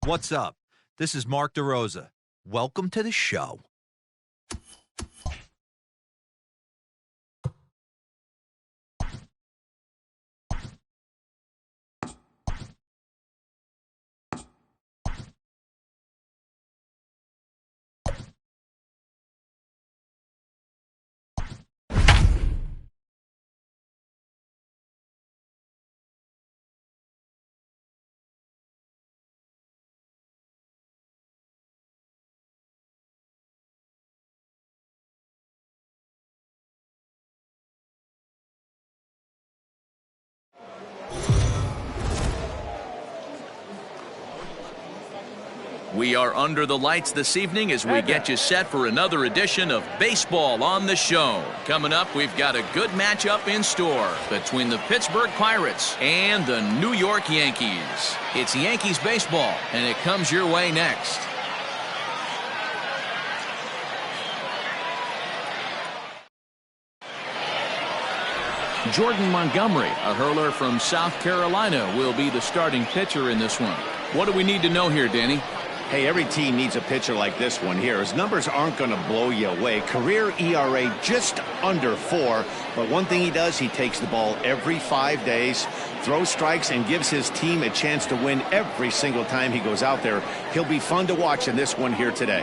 What's up? This is Mark DeRosa. Welcome to the show. We are under the lights this evening as we get you set for another edition of Baseball on the Show. Coming up, we've got a good matchup in store between the Pittsburgh Pirates and the New York Yankees. It's Yankees baseball, and it comes your way next. Jordan Montgomery, a hurler from South Carolina, will be the starting pitcher in this one. What do we need to know here, Danny? Hey, every team needs a pitcher like this one here. His numbers aren't going to blow you away. Career ERA just under 4. But one thing he does, he takes the ball every 5 days, throws strikes, and gives his team a chance to win every single time he goes out there. He'll be fun to watch in this one here today.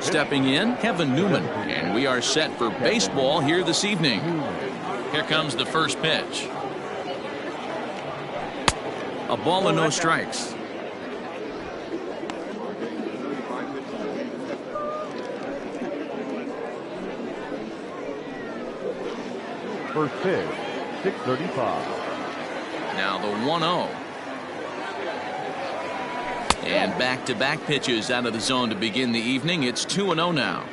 Stepping in, Kevin Newman. And we are set for baseball here this evening. Here comes the first pitch. A ball and no strikes. First pitch, 6:35. Now the 1-0. And back-to-back pitches out of the zone to begin the evening. It's 2-0 now.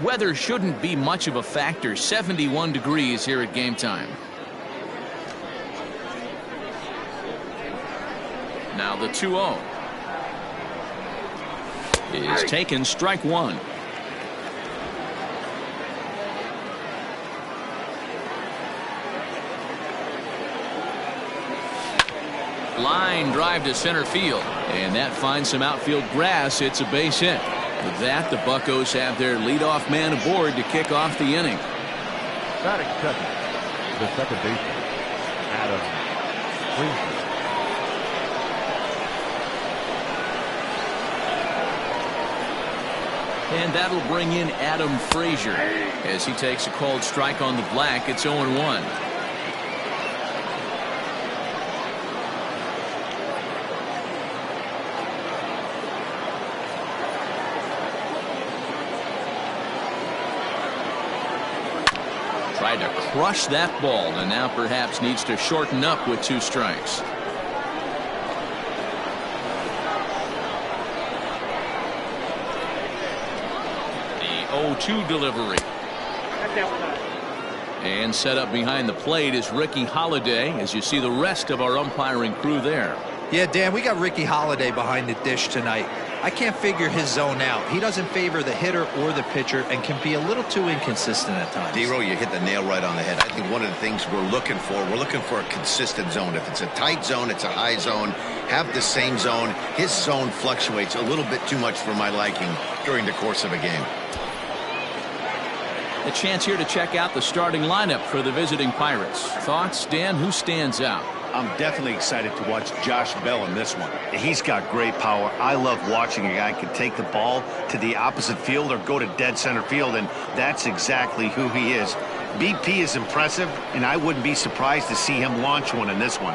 Weather shouldn't be much of a factor. 71 degrees here at game time. Now the 2-0 is taken, strike one. Line drive to center field, and that finds some outfield grass. It's a base hit. With that, the Buccos have their leadoff man aboard to kick off the inning. Batting second, the second baseman, Adam Frazier. And that'll bring in Adam Frazier as he takes a called strike on the black. It's 0-1. Tried to crush that ball, and now perhaps needs to shorten up with 2 strikes. The 0-2 delivery. And set up behind the plate is Ricky Holiday, as you see the rest of our umpiring crew there. Yeah, Dan, we got Ricky Holiday behind the dish tonight. I can't figure his zone out. He doesn't favor the hitter or the pitcher and can be a little too inconsistent at times. D-Row, you hit the nail right on the head. I think one of the things we're looking for a consistent zone. If it's a tight zone, it's a high zone. Have the same zone. His zone fluctuates a little bit too much for my liking during the course of a game. A chance here to check out the starting lineup for the visiting Pirates. Thoughts, Dan? Who stands out? I'm definitely excited to watch Josh Bell in this one. He's got great power. I love watching a guy can take the ball to the opposite field or go to dead center field, and that's exactly who he is. BP is impressive, and I wouldn't be surprised to see him launch one in this one.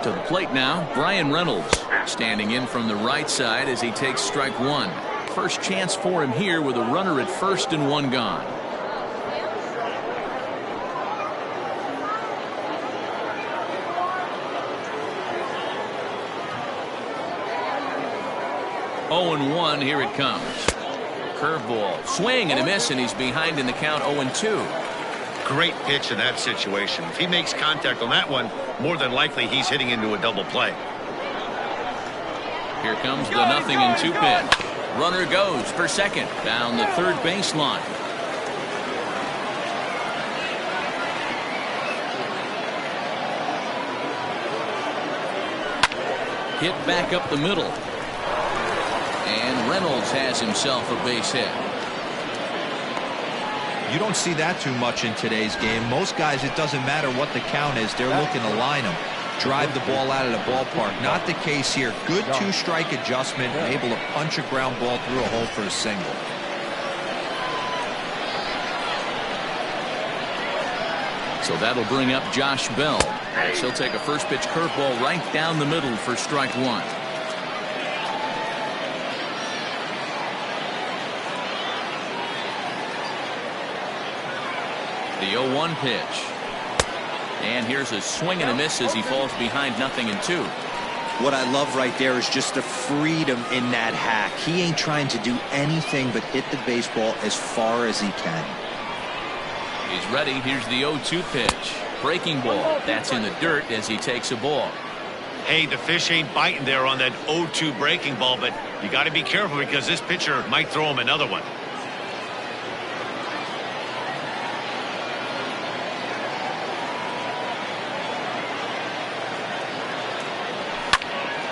To the plate now, Brian Reynolds standing in from the right side as he takes strike one. First chance for him here with a runner at first and one gone. Oh and 1, here it comes. Curveball, swing and a miss, and he's behind in the count. 0-2. Great pitch in that situation. If he makes contact on that one, more than likely he's hitting into a double play. Here comes the 0-2 pitch. Runner goes for second down the third baseline. Hit back up the middle. And Reynolds has himself a base hit. You don't see that too much in today's game. Most guys, it doesn't matter what the count is. They're looking to line them, drive the ball out of the ballpark. Not the case here. Good two-strike adjustment, able to punch a ground ball through a hole for a single. So that'll bring up Josh Bell. He'll take a first pitch curveball right down the middle for strike one. The 0-1 pitch. And here's a swing and a miss as he falls behind 0-2. What I love right there is just the freedom in that hack. He ain't trying to do anything but hit the baseball as far as he can. He's ready. Here's the 0-2 pitch. Breaking ball. That's in the dirt as he takes a ball. Hey, the fish ain't biting there on that 0-2 breaking ball, but you got to be careful because this pitcher might throw him another one.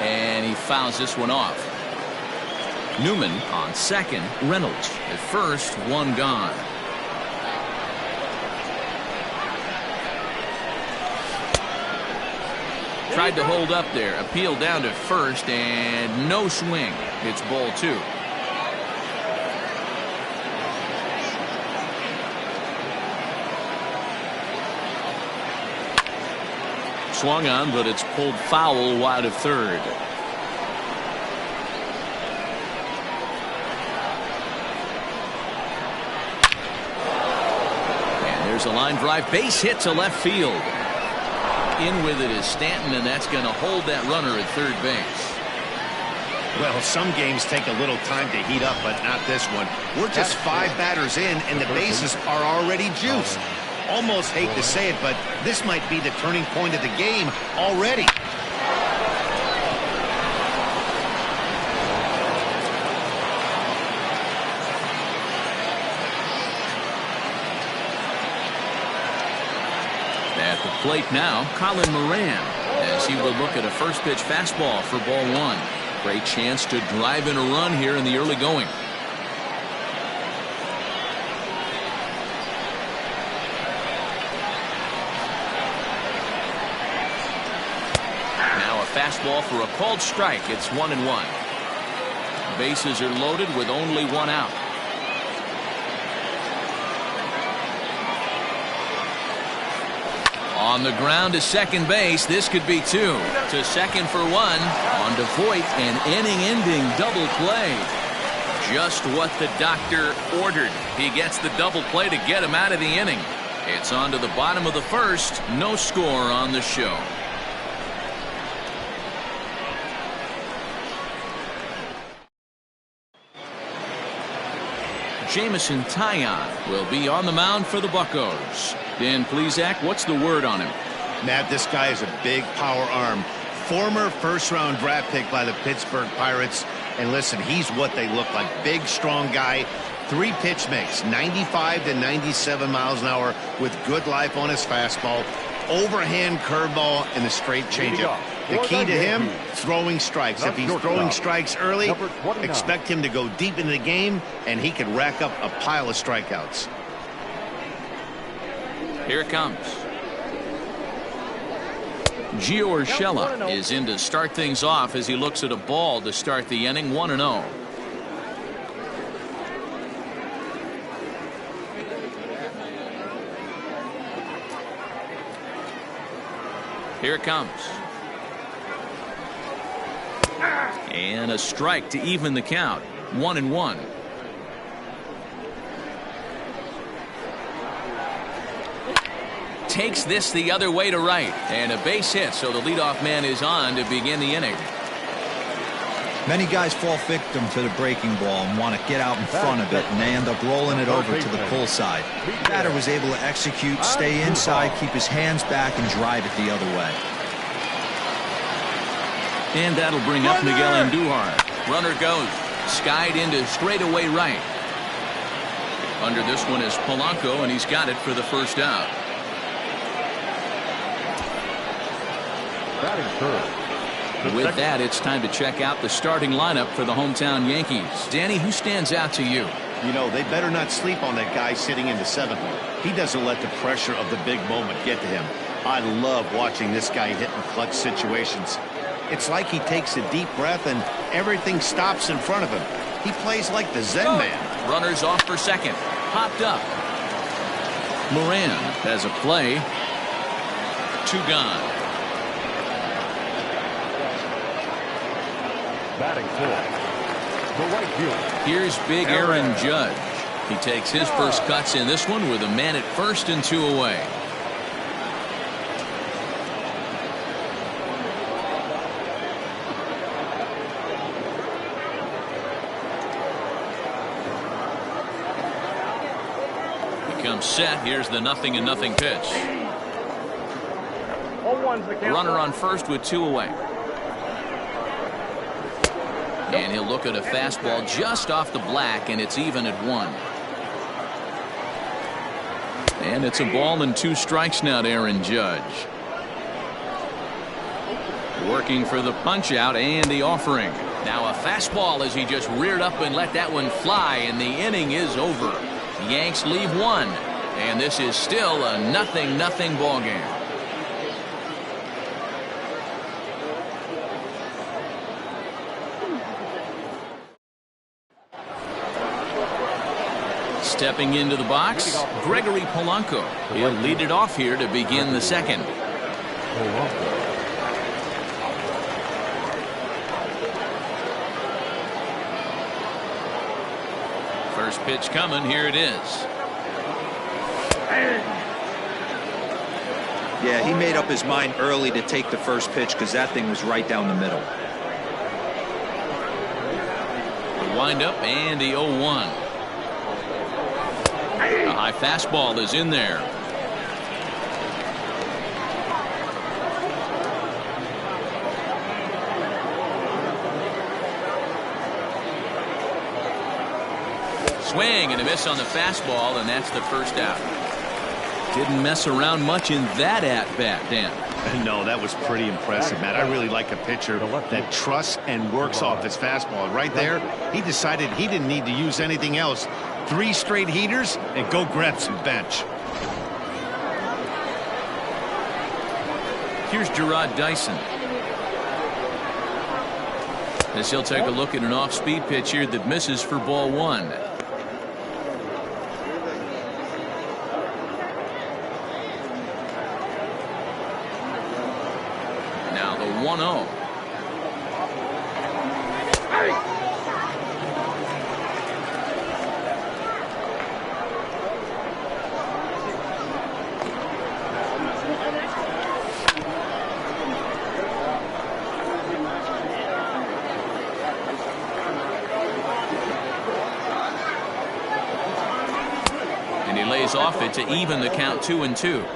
And he fouls this one off. Newman on second. Reynolds at first. One gone. Tried to hold up there. Appeal down to first and no swing. It's ball two. Swung on, but it's pulled foul wide of third. And there's a line drive. Base hit to left field. In with it is Stanton, and that's going to hold that runner at third base. Well, some games take a little time to heat up, but not this one. We're just 5 batters in, and the bases are already juiced. Almost hate to say it, but this might be the turning point of the game already. At the plate now, Colin Moran, as he will look at a first pitch fastball for ball one. Great chance to drive in a run here in the early going. Fastball for a called strike. It's 1-1. Bases are loaded with only one out. On the ground to second base. This could be two. To second for one. On to Voit. An inning-ending double play. Just what the doctor ordered. He gets the double play to get him out of the inning. It's on to the bottom of the first. No score on the show. Jamison Taillon will be on the mound for the Buccos. Dan Plesac, what's the word on him? Matt, this guy is a big power arm. Former first-round draft pick by the Pittsburgh Pirates. And listen, he's what they look like. Big, strong guy. 3 pitch mix, 95 to 97 miles an hour with good life on his fastball. Overhand curveball and the straight changeup. The key to him, throwing strikes. If he's throwing strikes early, expect him to go deep into the game, and he could rack up a pile of strikeouts. Here it comes. Gio Urshela is in to start things off as he looks at a ball to start the inning. 1-0. Here it comes. And a strike to even the count. 1-1. Takes this the other way to right. And a base hit, so the leadoff man is on to begin the inning. Many guys fall victim to the breaking ball and want to get out in front of it, and they end up rolling it over to the pull side. The batter was able to execute, stay inside, keep his hands back, and drive it the other way. And that'll bring up Miguel Andujar. Runner goes. Skied into straightaway right. Under this one is Polanco, and he's got it for the first out. Batting third, With that, it's time to check out the starting lineup for the hometown Yankees. Danny, who stands out to you? You know, they better not sleep on that guy sitting in the seventh. He doesn't let the pressure of the big moment get to him. I love watching this guy hit in clutch situations. It's like he takes a deep breath and everything stops in front of him. He plays like the Zen man. Runners off for second. Popped up. Moran has a play. 2 gone. Batting fourth, the right fielder. Here's big Aaron Judge. He takes his first cuts in this one with a man at first and 2 away. Becomes set. Here's the 0-0 pitch. Runner on first with 2 away. And he'll look at a fastball just off the black, and it's even at 1. And it's a ball and 2 strikes now to Aaron Judge. Working for the punch out and the offering. Now a fastball as he just reared up and let that one fly, and the inning is over. The Yanks leave 1, and this is still a 0-0 ball game. Stepping into the box, Gregory Polanco. He'll lead it off here to begin the second. First pitch coming. Here it is. Yeah, he made up his mind early to take the first pitch because that thing was right down the middle. The windup and the 0-1. A high fastball is in there. Swing and a miss on the fastball, and that's the first out. Didn't mess around much in that at-bat, Dan. No, that was pretty impressive, Matt. I really like a pitcher that trusts and works off his fastball. Right there, he decided he didn't need to use anything else. 3 straight heaters and go grab some bench. Here's Gerard Dyson. As he'll take a look at an off-speed pitch here that misses for ball 1. Now the 1-0. Off it to even the count 2-2.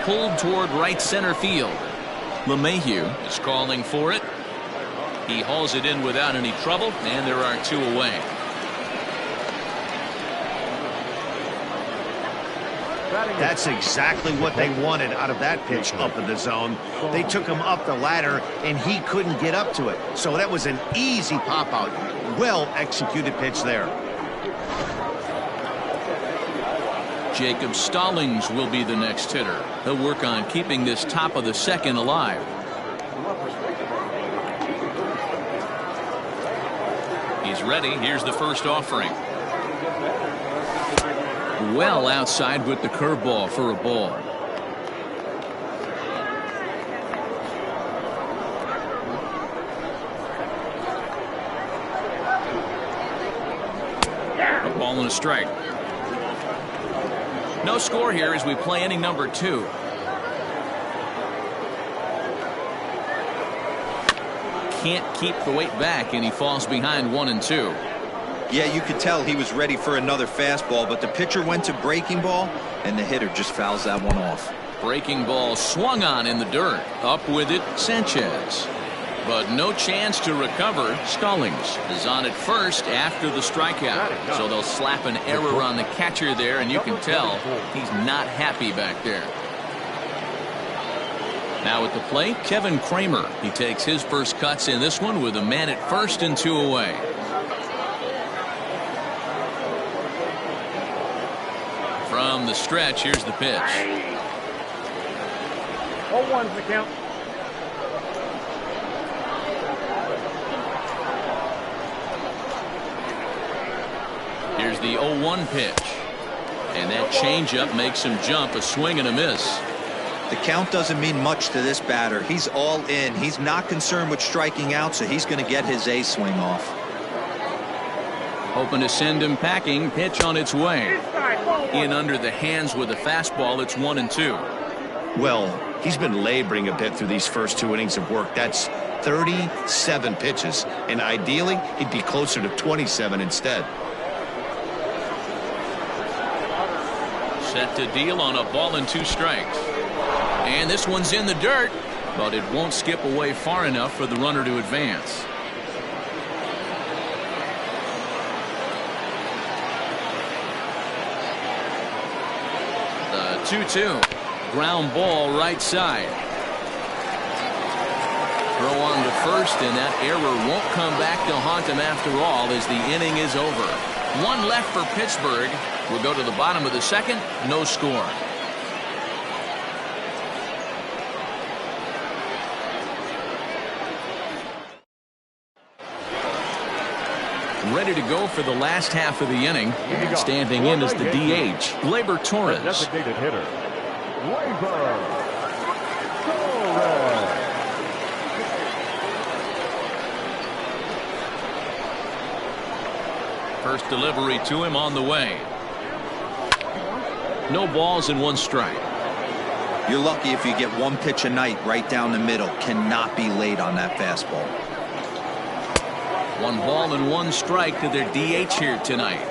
Pulled toward right center field. LeMahieu is calling for it. He hauls it in without any trouble, and there are 2 away. That's exactly what they wanted out of that pitch up in the zone. They took him up the ladder, and he couldn't get up to it. So that was an easy pop-out. Well-executed pitch there. Jacob Stallings will be the next hitter. He'll work on keeping this top of the second alive. He's ready. Here's the first offering. Well outside with the curveball for a ball. A ball and a strike. No score here as we play inning number 2. Can't keep the weight back, and he falls behind 1-2. Yeah, you could tell he was ready for another fastball, but the pitcher went to breaking ball, and the hitter just fouls that one off. Breaking ball swung on in the dirt. Up with it, Sanchez. But no chance to recover. Stallings is on at first after the strikeout. So they'll slap an error on the catcher there, and you can tell he's not happy back there. Now at the plate, Kevin Kramer. He takes his first cuts in this one with a man at first and 2 away. From the stretch, here's the pitch. 0-1's the count. Here's the 0-1 pitch. And that changeup makes him jump, a swing and a miss. The count doesn't mean much to this batter. He's all in. He's not concerned with striking out, so he's going to get his A swing off. Hoping to send him packing. Pitch on its way. In under the hands with a fastball. It's 1-2. Well, he's been laboring a bit through these first 2 innings of work. That's 37 pitches, and ideally he'd be closer to 27 instead. Set to deal on a ball and 2 strikes. And this one's in the dirt, but it won't skip away far enough for the runner to advance. The 2-2. Ground ball right side. Throw on to first, and that error won't come back to haunt him after all as the inning is over. 1 left for Pittsburgh. We'll go to the bottom of the second. No score. Ready to go for the last half of the inning. And standing in is the DH, Gleyber Torres. Designated hitter, Gleyber Torres. First delivery to him on the way. No balls and 1 strike. You're lucky if you get 1 pitch a night right down the middle. Cannot be late on that fastball. 1 ball and 1 strike to their DH here tonight.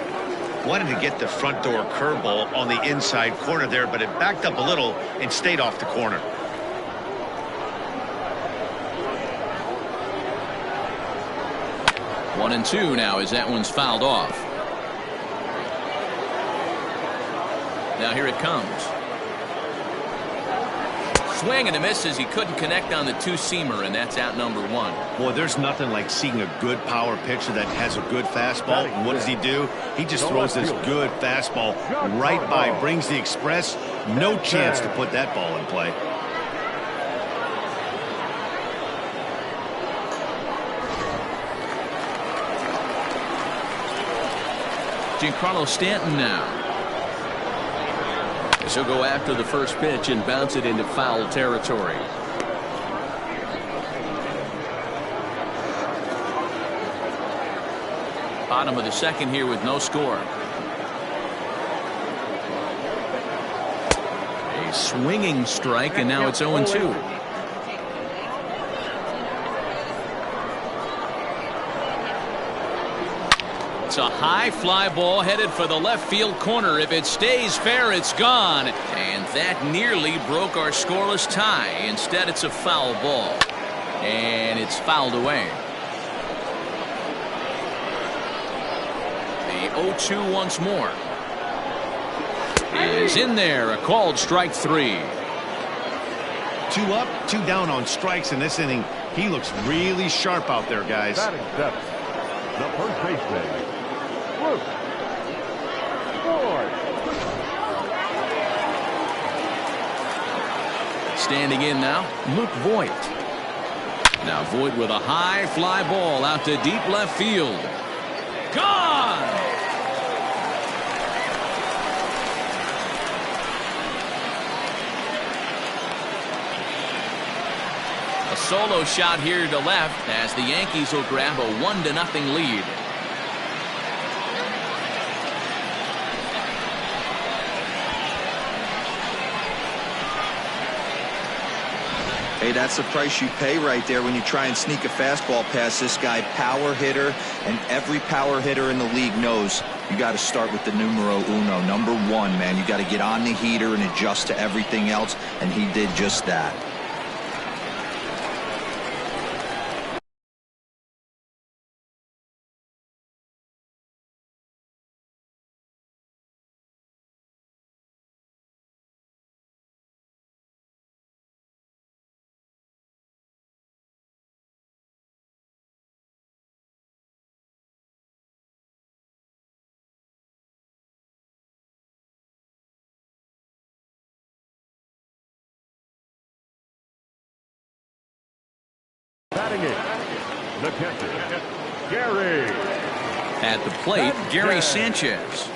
Wanted to get the front door curveball on the inside corner there, but it backed up a little and stayed off the corner. One and 2 now as that one's fouled off. Now here it comes. Swing and a miss as he couldn't connect on the 2-seamer, and that's out number 1. Boy, there's nothing like seeing a good power pitcher that has a good fastball. And what does he do? He just throws this good fastball right by, brings the express. No chance to put that ball in play. Giancarlo Stanton now. He'll go after the first pitch and bounce it into foul territory. Bottom of the second here with no score. A swinging strike, and now it's 0-2. It's a high fly ball headed for the left field corner. If it stays fair, it's gone. And that nearly broke our scoreless tie. Instead, it's a foul ball. And it's fouled away. The 0-2 once more. Is in there. A called strike 3. 2 up, 2 down on strikes in this inning. He looks really sharp out there, guys. Batting depth, the first baseman, Luke Voit. Standing in now, Luke Voit. Now Voit with a high fly ball out to deep left field. Gone! A solo shot here to left as the Yankees will grab a 1-0 lead. Hey, that's the price you pay right there when you try and sneak a fastball past this guy. Power hitter, and every power hitter in the league knows you got to start with the numero uno, number 1, man. You got to get on the heater and adjust to everything else, and he did just that. Batting it, the catcher, Gary. At the plate, Gary Sanchez.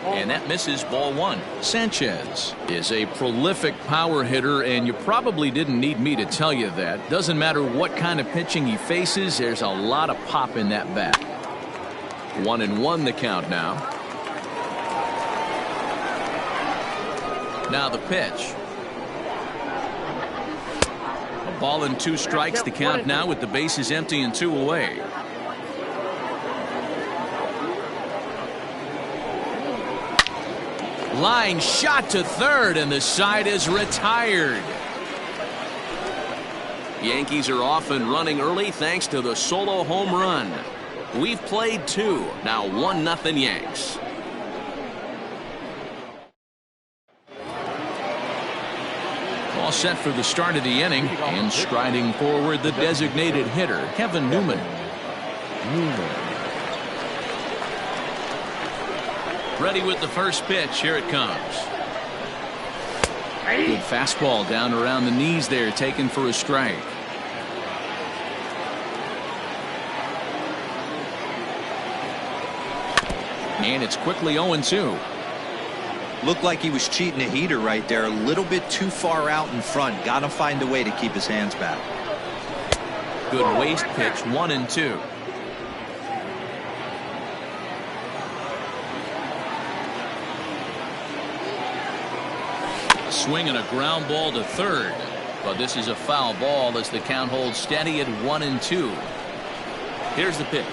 And that misses ball one. Sanchez is a prolific power hitter, and you probably didn't need me to tell you that. Doesn't matter what kind of pitching he faces, there's a lot of pop in that bat. 1-1 the count now. Now the pitch. A ball and 2 strikes the count now with the bases empty and 2 away. Line shot to third, and the side is retired. Yankees are off and running early thanks to the solo home run. We've played 2. Now 1-0 Yanks. All set for the start of the inning, and striding forward the designated hitter, Kevin Newman. Ready with the first pitch. Here it comes. Good fastball down around the knees there, taken for a strike. And it's quickly 0-2. Looked like he was cheating a heater right there. A little bit too far out in front. Got to find a way to keep his hands back. Good waste pitch. 1-2. Swing and a ground ball to third, but this is a foul ball as the count holds steady at 1-2. Here's the pitch.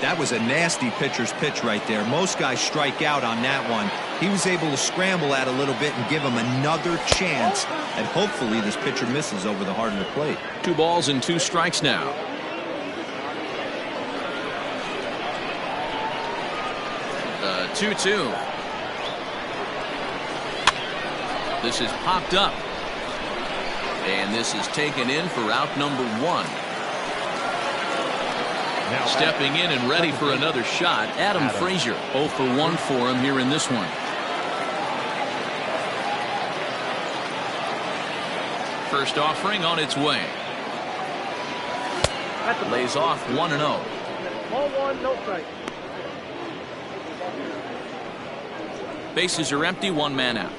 That was a nasty pitcher's pitch right there. Most guys strike out on that one. He was able to scramble at a little bit and give him another chance, and hopefully this pitcher misses over the heart of the plate. 2 balls and 2 strikes now. The 2-2. This is popped up, and this is taken in for out number 1. Stepping in and ready for another shot, Adam Frazier. 0 for 1 for him here in this one. First offering on its way. Lays off 1-0. Ball 1, no strike. Bases are empty, 1 man out.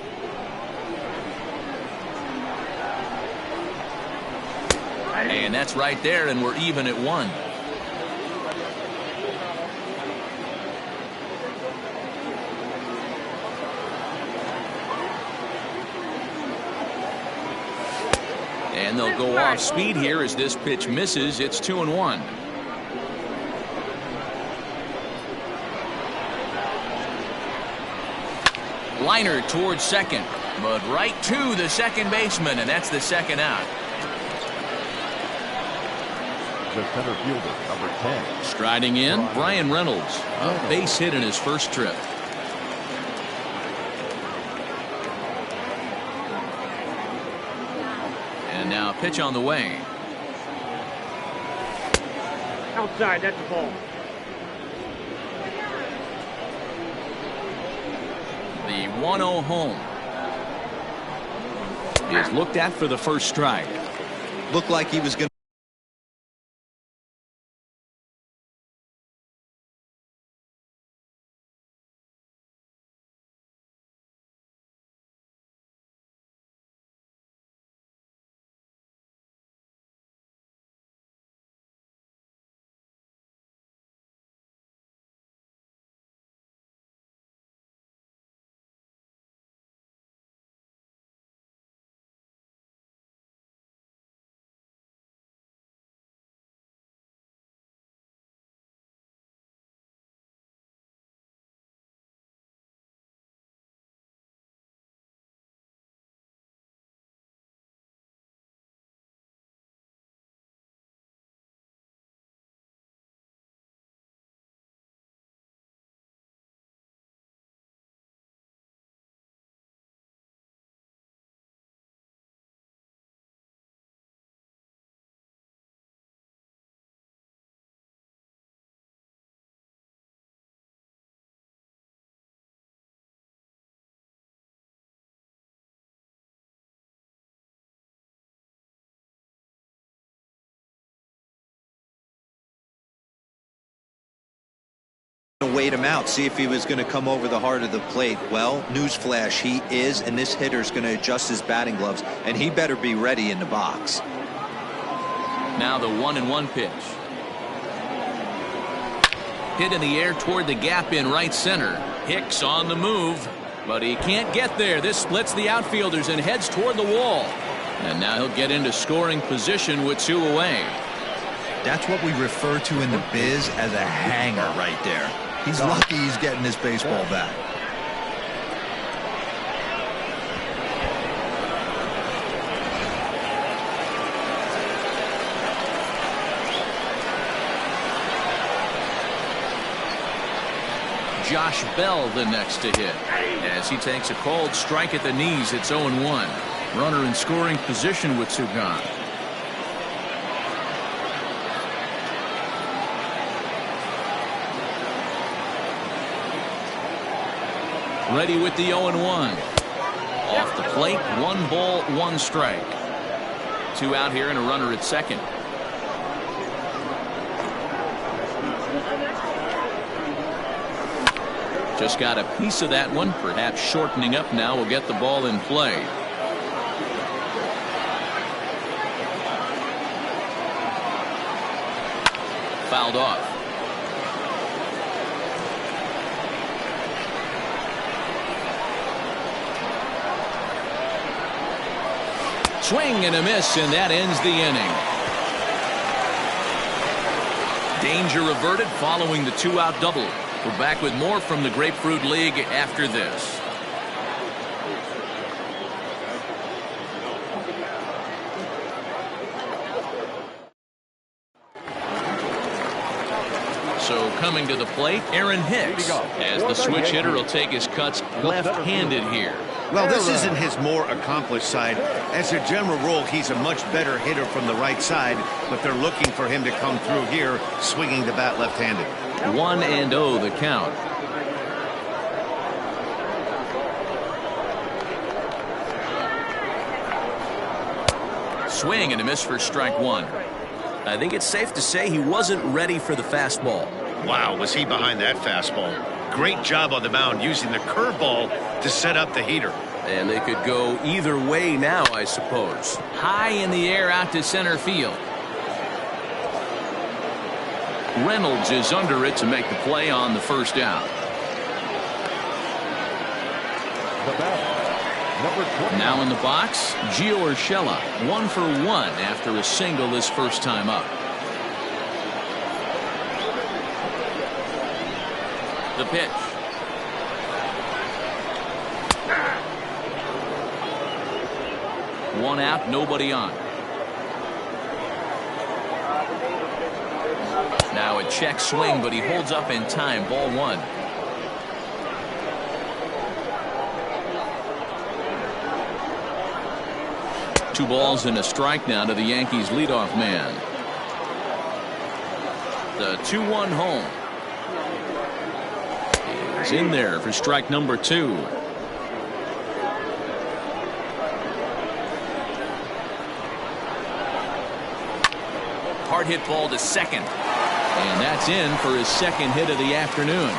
And that's right there, and we're even at 1. And they'll go off speed here as this pitch misses. It's 2-1. Liner towards second, but right to the second baseman, and that's the second out. The center fielder, number 10. Striding in, Brian Reynolds. A base hit in his first trip. And now a pitch on the way. Outside, that's a ball. The 1-0 home is looked at for the first strike. Looked like he was going to to wait him out, see if he was going to come over the heart of the plate. Well, newsflash, he is, and this hitter's going to adjust his batting gloves, and he better be ready in the box. Now the 1-1 pitch. Hit in the air toward the gap in right center. Hicks on the move, but he can't get there. This splits the outfielders and heads toward the wall. And now he'll get into scoring position with 2 away. That's what we refer to in the biz as a hanger right there. He's lucky he's getting this baseball back. Josh Bell the next to hit. As he takes a cold strike at the knees, it's 0-1. Runner in scoring position with 2 gone. Ready with the 0-1. Off the plate, 1 ball, 1 strike. 2 out here and a runner at second. Just got a piece of that one. Perhaps shortening up now will get the ball in play. Fouled off. Swing and a miss, and that ends the inning. Danger averted following the 2-out double. We're back with more from the Grapefruit League after this. So coming to the plate, Aaron Hicks, as the switch hitter will take his cuts left-handed here. Well, this isn't his more accomplished side. As a general rule, he's a much better hitter from the right side, but they're looking for him to come through here swinging the bat left-handed. 1-0 the count. Swing and a miss for strike 1. I think it's safe to say he wasn't ready for the fastball. Wow, was he behind that fastball. Great job on the mound using the curveball to set up the heater. And they could go either way now, I suppose. High in the air out to center field. Reynolds is under it to make the play on the first out. Now in the box, Gio Urshela, 1 for 1 after a single his first time up. The pitch. One out, nobody on. Now a check swing, but he holds up in time. Ball 1. Two balls and a strike now to the Yankees leadoff man. The 2-1 home. He's in there for strike number 2. Hard hit ball to second. And that's in for his second hit of the afternoon.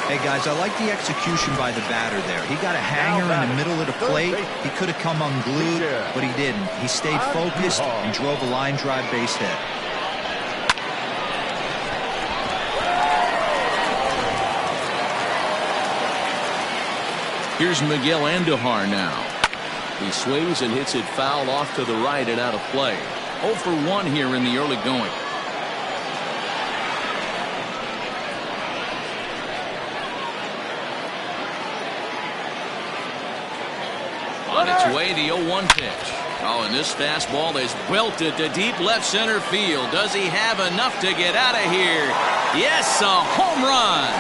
Hey, guys, I like the execution by the batter there. He got a hanger in the middle of the plate. He could have come unglued, but he didn't. He stayed focused and drove a line drive base hit. Here's Miguel Andujar now. He swings and hits it foul off to the right and out of play. 0 for 1 here in the early going. On its way, the 0-1 pitch. Oh, and this fastball is belted to deep left center field. Does he have enough to get out of here? Yes, a home run.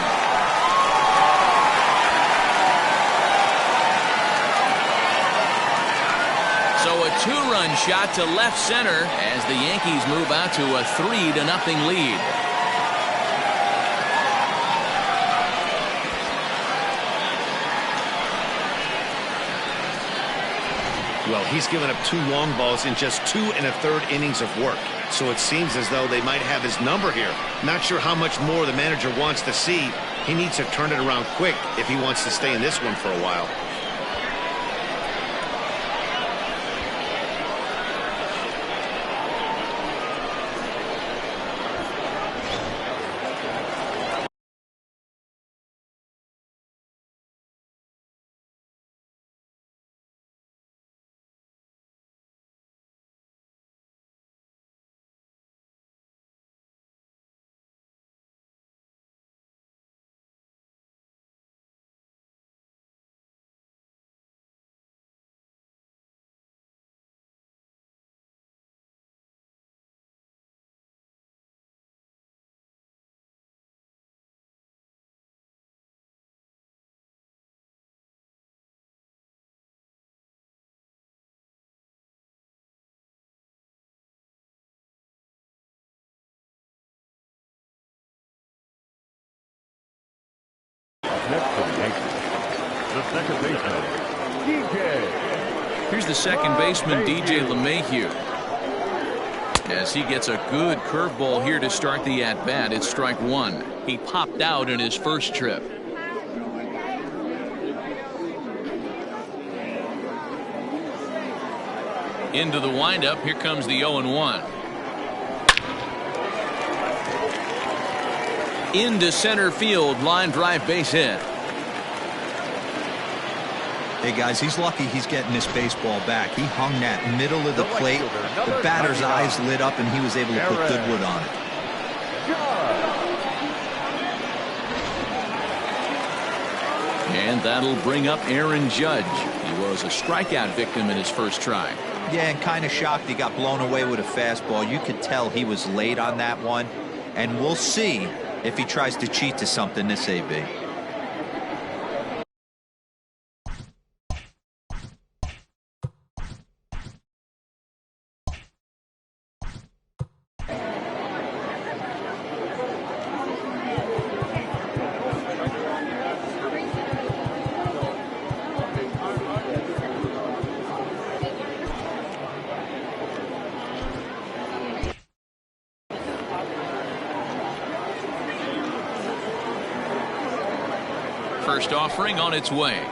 So a 2-run shot to left center as the Yankees move out to a 3-0 lead. Well, he's given up 2 long balls in just 2 1/3 innings of work. So it seems as though they might have his number here. Not sure how much more the manager wants to see. He needs to turn it around quick if he wants to stay in this one for a while. Next for the Yankees, the second baseman, DJ. Here's the second baseman, DJ LeMahieu. As he gets a good curveball here to start the at-bat, it's strike one. He popped out in his first trip. Into the windup, here comes the 0-1. Into center field, line drive, base hit. Hey guys, he's lucky he's getting this baseball back. He hung that middle of the plate. The batter's eyes lit up and he was able to put good wood on it. And that'll bring up Aaron Judge. He was a strikeout victim in his first try. Yeah, and kind of shocked he got blown away with a fastball. You could tell he was late on that one. And we'll see if he tries to cheat to something this AB. First offering on its way.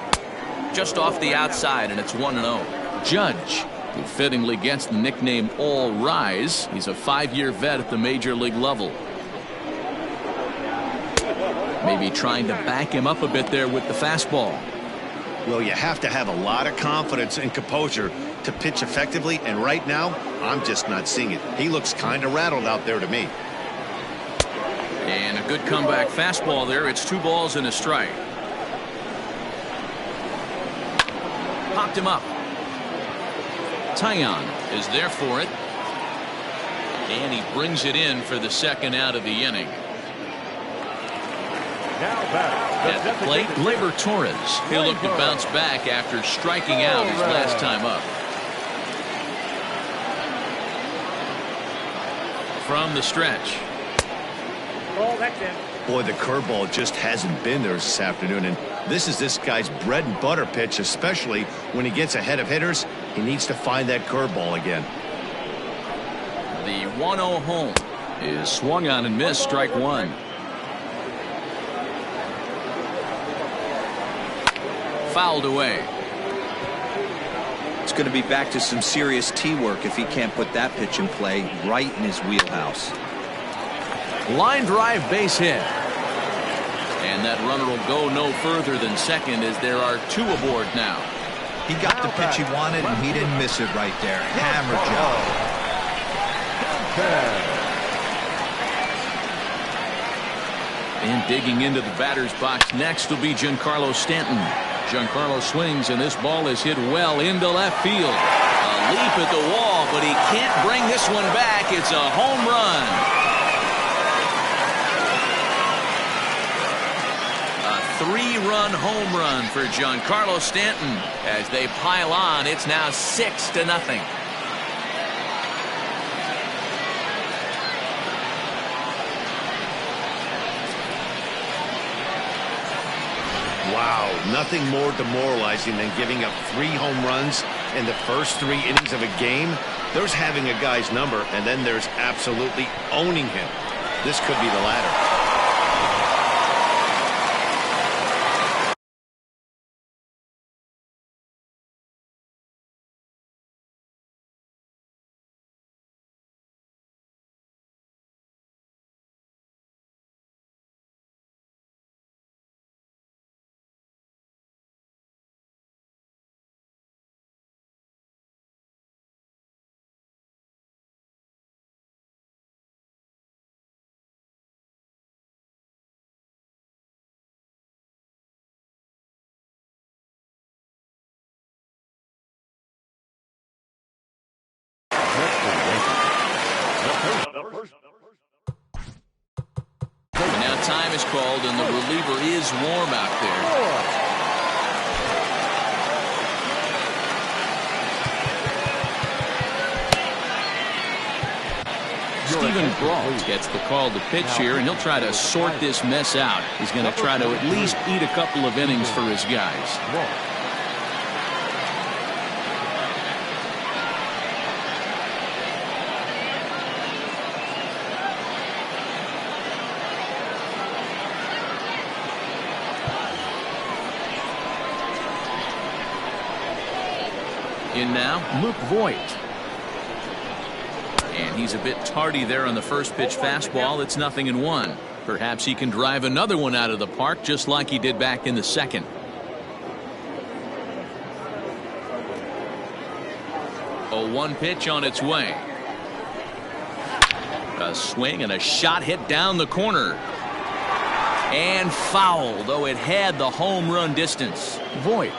Just off the outside, and it's 1-0. Judge, who fittingly gets the nickname All Rise. He's a 5-year vet at the major league level. Maybe trying to back him up a bit there with the fastball. Well, you have to have a lot of confidence and composure to pitch effectively, and right now, I'm just not seeing it. He looks kind of rattled out there to me. And a good comeback fastball there. It's 2 balls and a strike. Popped him up. Taillon is there for it. And he brings it in for the second out of the inning. Now back. At the plate, Gleyber Torres. He'll look to bounce back after striking out his last time up. From the stretch. Ball, that's in. Boy, the curveball just hasn't been there this afternoon, and this is this guy's bread and butter pitch, especially when he gets ahead of hitters. He needs to find that curveball again. The 1-0 home is swung on and missed, strike one. Fouled away. It's going to be back to some serious tee work if he can't put that pitch in play right in his wheelhouse. Line drive, base hit. And that runner will go no further than second as there are 2 aboard now. He got the pitch he wanted and he didn't miss it right there. Hammer job. And digging into the batter's box next will be Giancarlo Stanton. Giancarlo swings and this ball is hit well into left field. A leap at the wall, but he can't bring this one back. It's a home run. 3-run home run for Giancarlo Stanton. As they pile on, it's now 6-0. Wow, nothing more demoralizing than giving up 3 home runs in the first 3 innings of a game. There's having a guy's number, and then there's absolutely owning him. This could be the latter. And now time is called, and the reliever is warm out there. Stephen Brault gets the call to pitch here, and he'll try to sort this mess out. He's going to try to at least eat a couple of innings for his guys. In now, Luke Voigt. And he's a bit tardy there on the first pitch fastball. It's 0-1. Perhaps he can drive another one out of the park just like he did back in the second. A 1 pitch on its way. A swing and a shot hit down the corner. And fouled, though it had the home run distance. Voigt,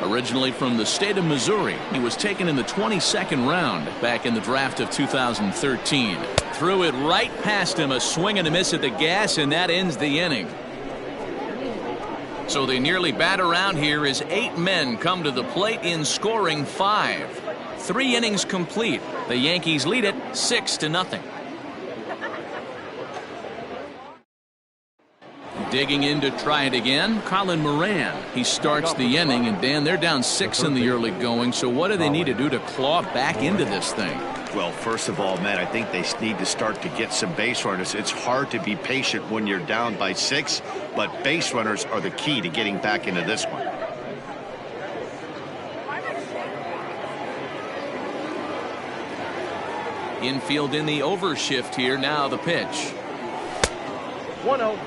originally from the state of Missouri, he was taken in the 22nd round back in the draft of 2013. Threw it right past him, a swing and a miss at the gas, and that ends the inning. So they nearly bat around here as 8 men come to the plate in scoring 5. 3 innings complete. The Yankees lead it 6-0. Digging in to try it again, Colin Moran. He starts the inning, and Dan, they're down 6 in the early going, so what do they need to do to claw back into this thing? Well, first of all, Matt, I think they need to start to get some base runners. It's hard to be patient when you're down by 6, but base runners are the key to getting back into this one. Infield in the overshift here. Now the pitch. 1-0.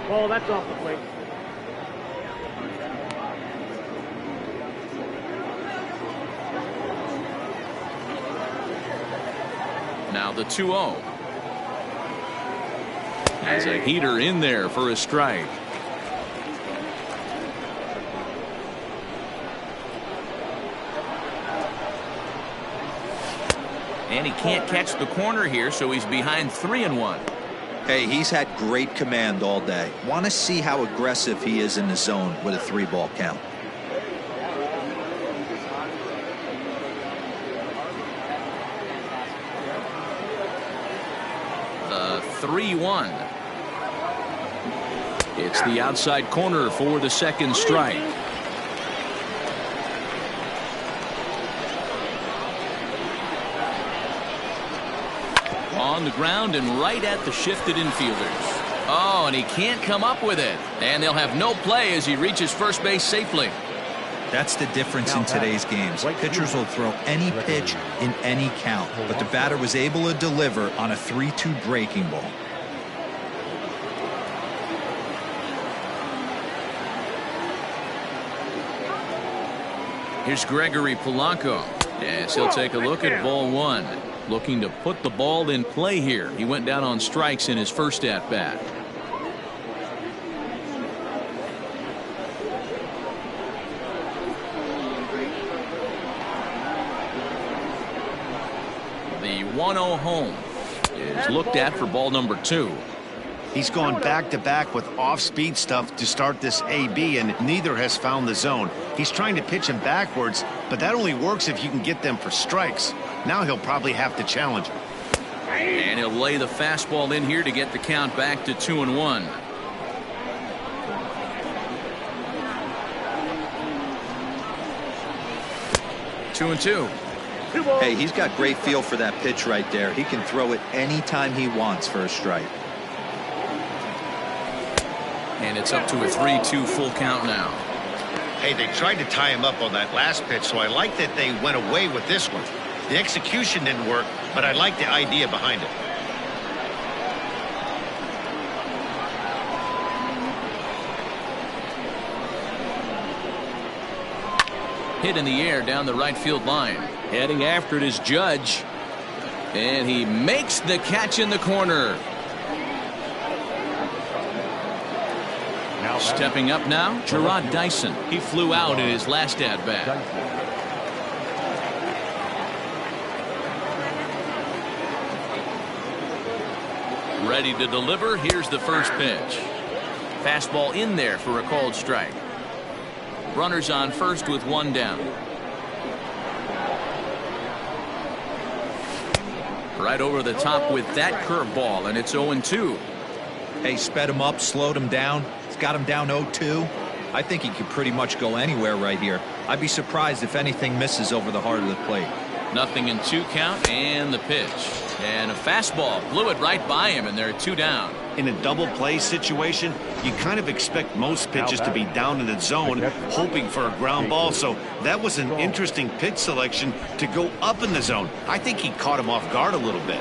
Ball, that's off the plate. Now the 2-0. Has a heater in there for a strike. And he can't catch the corner here, so he's behind 3-1. Hey, he's had great command all day. Want to see how aggressive he is in the zone with a 3-ball count. The 3-1. It's the outside corner for the second strike. On the ground and right at the shifted infielders. Oh, and he can't come up with it. And they'll have no play as he reaches first base safely. That's the difference in today's games. Pitchers will throw any pitch in any count, but the batter was able to deliver on a 3-2 breaking ball. Here's Gregory Polanco as he'll take a look at ball 1. Looking to put the ball in play here. He went down on strikes in his first at-bat. The 1-0 home is looked at for ball number 2. He's gone back-to-back with off-speed stuff to start this AB, and neither has found the zone. He's trying to pitch him backwards, but that only works if you can get them for strikes. Now he'll probably have to challenge him. And he'll lay the fastball in here to get the count back to 2-1. Two and two. Hey, he's got great feel for that pitch right there. He can throw it anytime he wants for a strike. And it's up to a 3-2 full count now. Hey, they tried to tie him up on that last pitch, so I like that they went away with this one. The execution didn't work, but I like the idea behind it. Hit in the air down the right field line. Heading after it is Judge. And he makes the catch in the corner. Stepping up now, Gerard Dyson. He flew out in his last at-bat. Ready to deliver. Here's the first pitch. Fastball in there for a called strike. Runners on first with one down. Right over the top with that curveball, and it's 0-2. Hey, sped him up, slowed him down. It's got him down 0-2. I think he could pretty much go anywhere right here. I'd be surprised if anything misses over the heart of the plate. Nothing in 2 count, and the pitch. And a fastball blew it right by him, and there are 2 down. In a double play situation, you kind of expect most pitches to be down in the zone, hoping for a ground ball. So that was an interesting pitch selection to go up in the zone. I think he caught him off guard a little bit.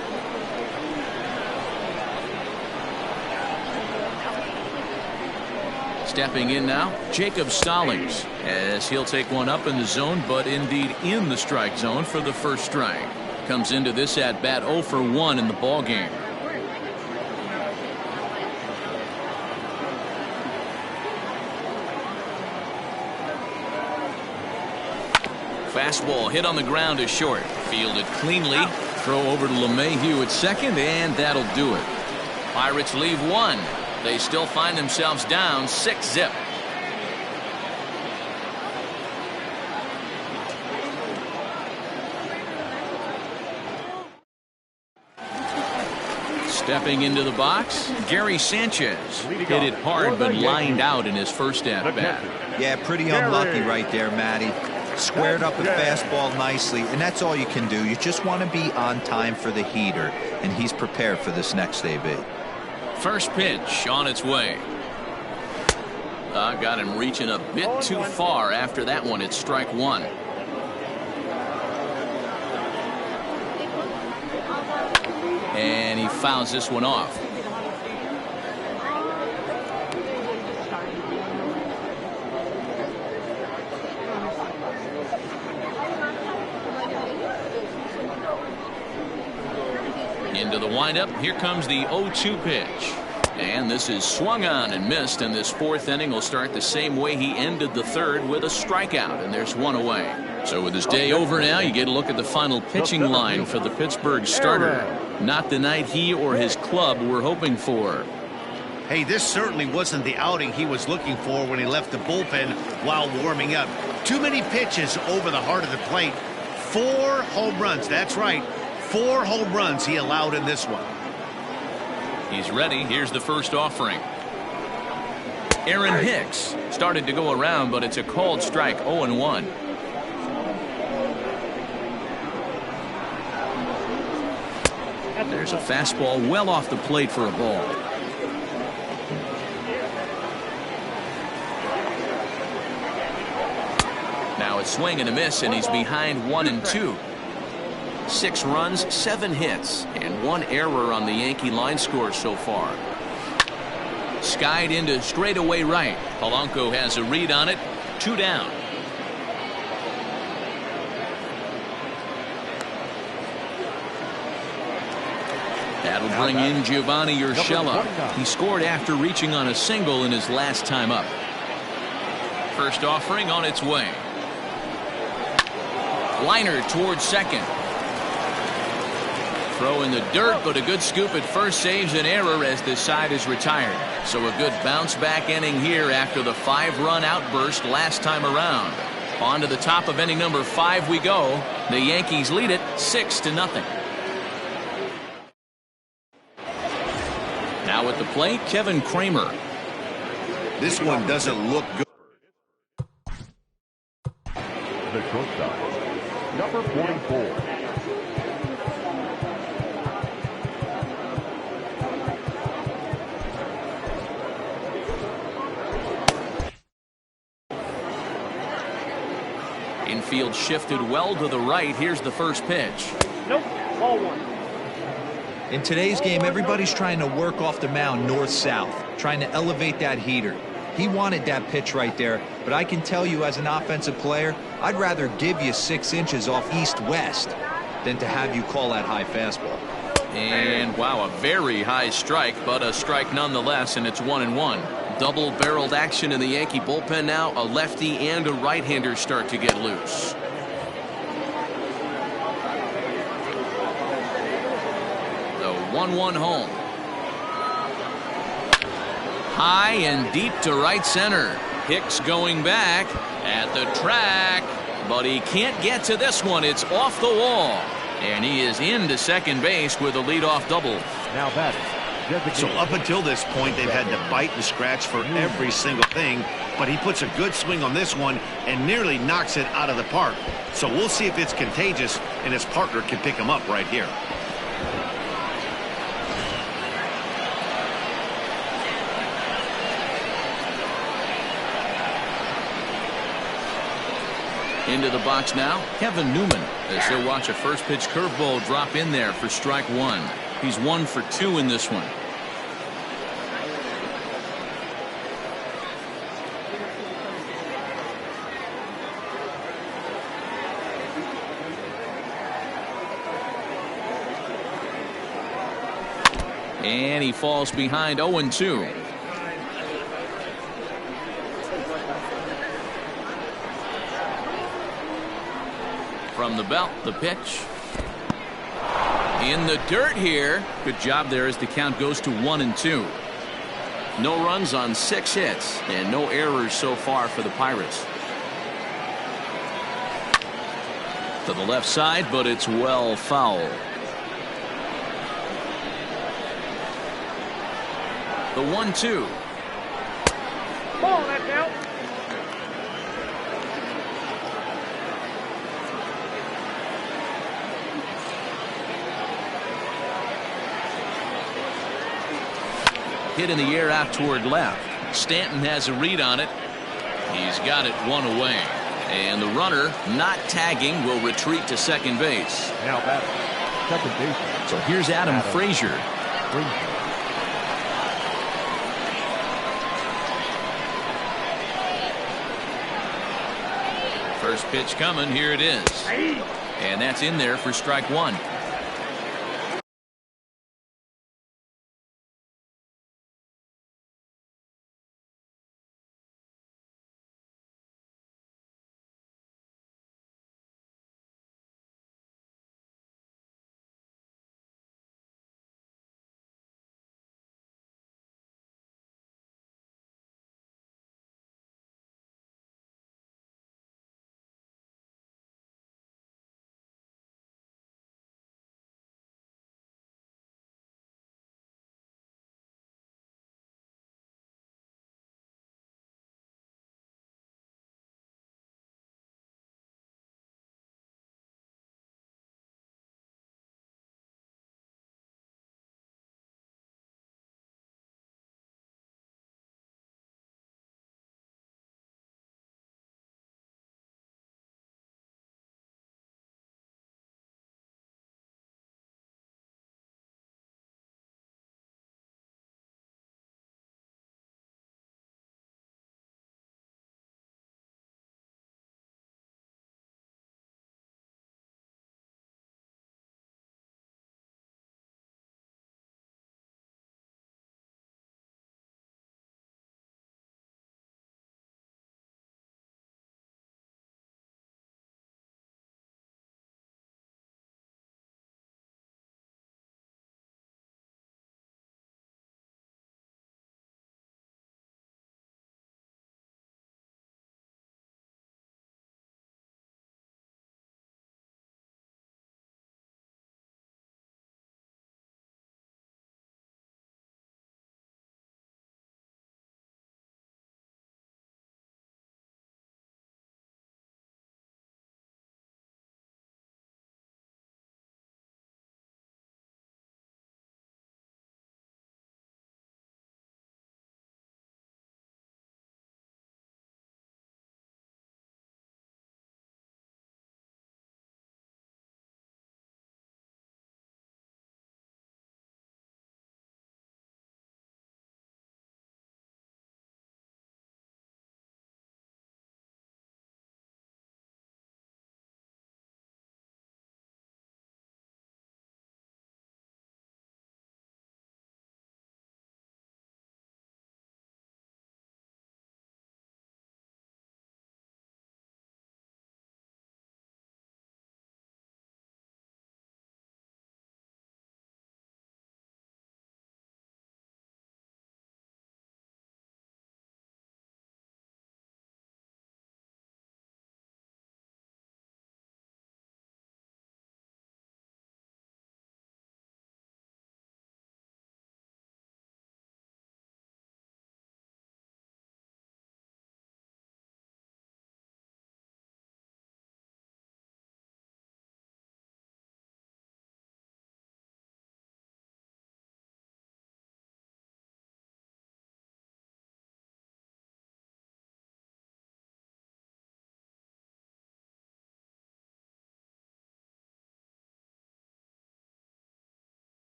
Stepping in now, Jacob Stallings, as he'll take one up in the zone, but indeed in the strike zone for the first strike. Comes into this at bat 0 for 1 in the ball game. Fastball hit on the ground is short. Fielded cleanly. Throw over to LeMahieu at second, and that'll do it. Pirates leave 1. They still find themselves down 6-zip. Stepping into the box, Gary Sanchez. Hit it hard but lined out in his first at-bat. Yeah, pretty unlucky right there, Matty. Squared up a fastball nicely, and that's all you can do. You just want to be on time for the heater, and he's prepared for this next AB. First pitch on its way. Got him reaching a bit too far after that one. It's strike 1. And he fouls this one off. Into the windup. Here comes the 0-2 pitch. And this is swung on and missed, and this 4th inning will start the same way he ended the 3rd, with a strikeout, and there's 1 away. So with his day over now, you get a look at the final pitching line for the Pittsburgh starter. Not the night he or his club were hoping for. Hey, this certainly wasn't the outing he was looking for when he left the bullpen while warming up. Too many pitches over the heart of the plate. 4 home runs. That's right. 4 home runs he allowed in this one. He's ready. Here's the first offering. Aaron Hicks started to go around, but it's a called strike. 0-1. There's a fastball well off the plate for a ball. Now it's swing and a miss, and he's behind 1-2. 6 runs, 7 hits, and 1 error on the Yankee line score so far. Skied into straightaway right. Polanco has a read on it. 2 down. That'll bring in Giovanni Urshela. He scored after reaching on a single in his last time up. First offering on its way. Liner towards second. Throw in the dirt, but a good scoop at first saves an error as this side is retired. So a good bounce back inning here after the 5-run outburst last time around. On to the top of inning number 5 we go. The Yankees lead it 6-0. Now at the plate, Kevin Kramer. This one doesn't look good. The shortstop, number 44. Infield shifted well to the right. Here's the first pitch. Nope. Ball one. In today's game, everybody's trying to work off the mound north-south, trying to elevate that heater. He wanted that pitch right there, but I can tell you as an offensive player, I'd rather give you 6 inches off east-west than to have you call that high fastball. And wow, a very high strike, but a strike nonetheless, and it's 1-1. Double-barreled action in the Yankee bullpen now. A lefty and a right-hander start to get loose. The 1-1 home. High and deep to right center. Hicks going back at the track, but he can't get to this one. It's off the wall, and he is into second base with a leadoff double. Now that So up until this point, they've had to bite and scratch for every single thing, but he puts a good swing on this one and nearly knocks it out of the park. So we'll see if it's contagious and his partner can pick him up right here. Into the box now, Kevin Newman, as he'll watch a first pitch curveball drop in there for strike one. He's 1 for 2 in this one. And he falls behind 0-2. From the belt, the pitch. In the dirt here. Good job there as the count goes to 1-2. No runs on 6 hits and no errors so far for the Pirates. To the left side, but it's well foul. The 1-2. Ball, that's out. Hit in the air out toward left. Stanton has a read on it. He's got it 1 away. And the runner, not tagging, will retreat to second base. Now batter, second base. So here's Adam Frazier. First pitch coming. Here it is. And that's in there for strike one.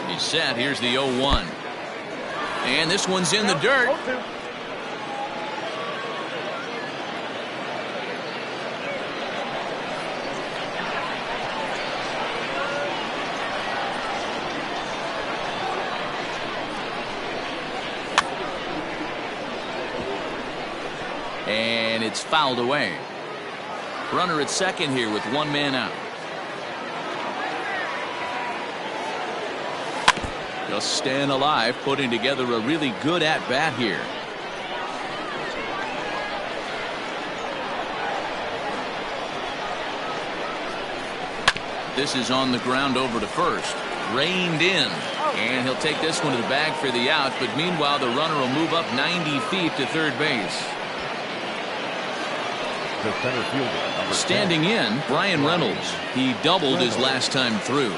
He's set. Here's the 0-1. And this one's in the dirt. 0-2. And it's fouled away. Runner at second here with one man out. Just staying alive, putting together a really good at-bat here. This is on the ground over to first. Reined in. And he'll take this one to the bag for the out. But meanwhile, the runner will move up 90 feet to third base. The center fielder, number Standing 10. in, Brian Reynolds. He doubled his last time through.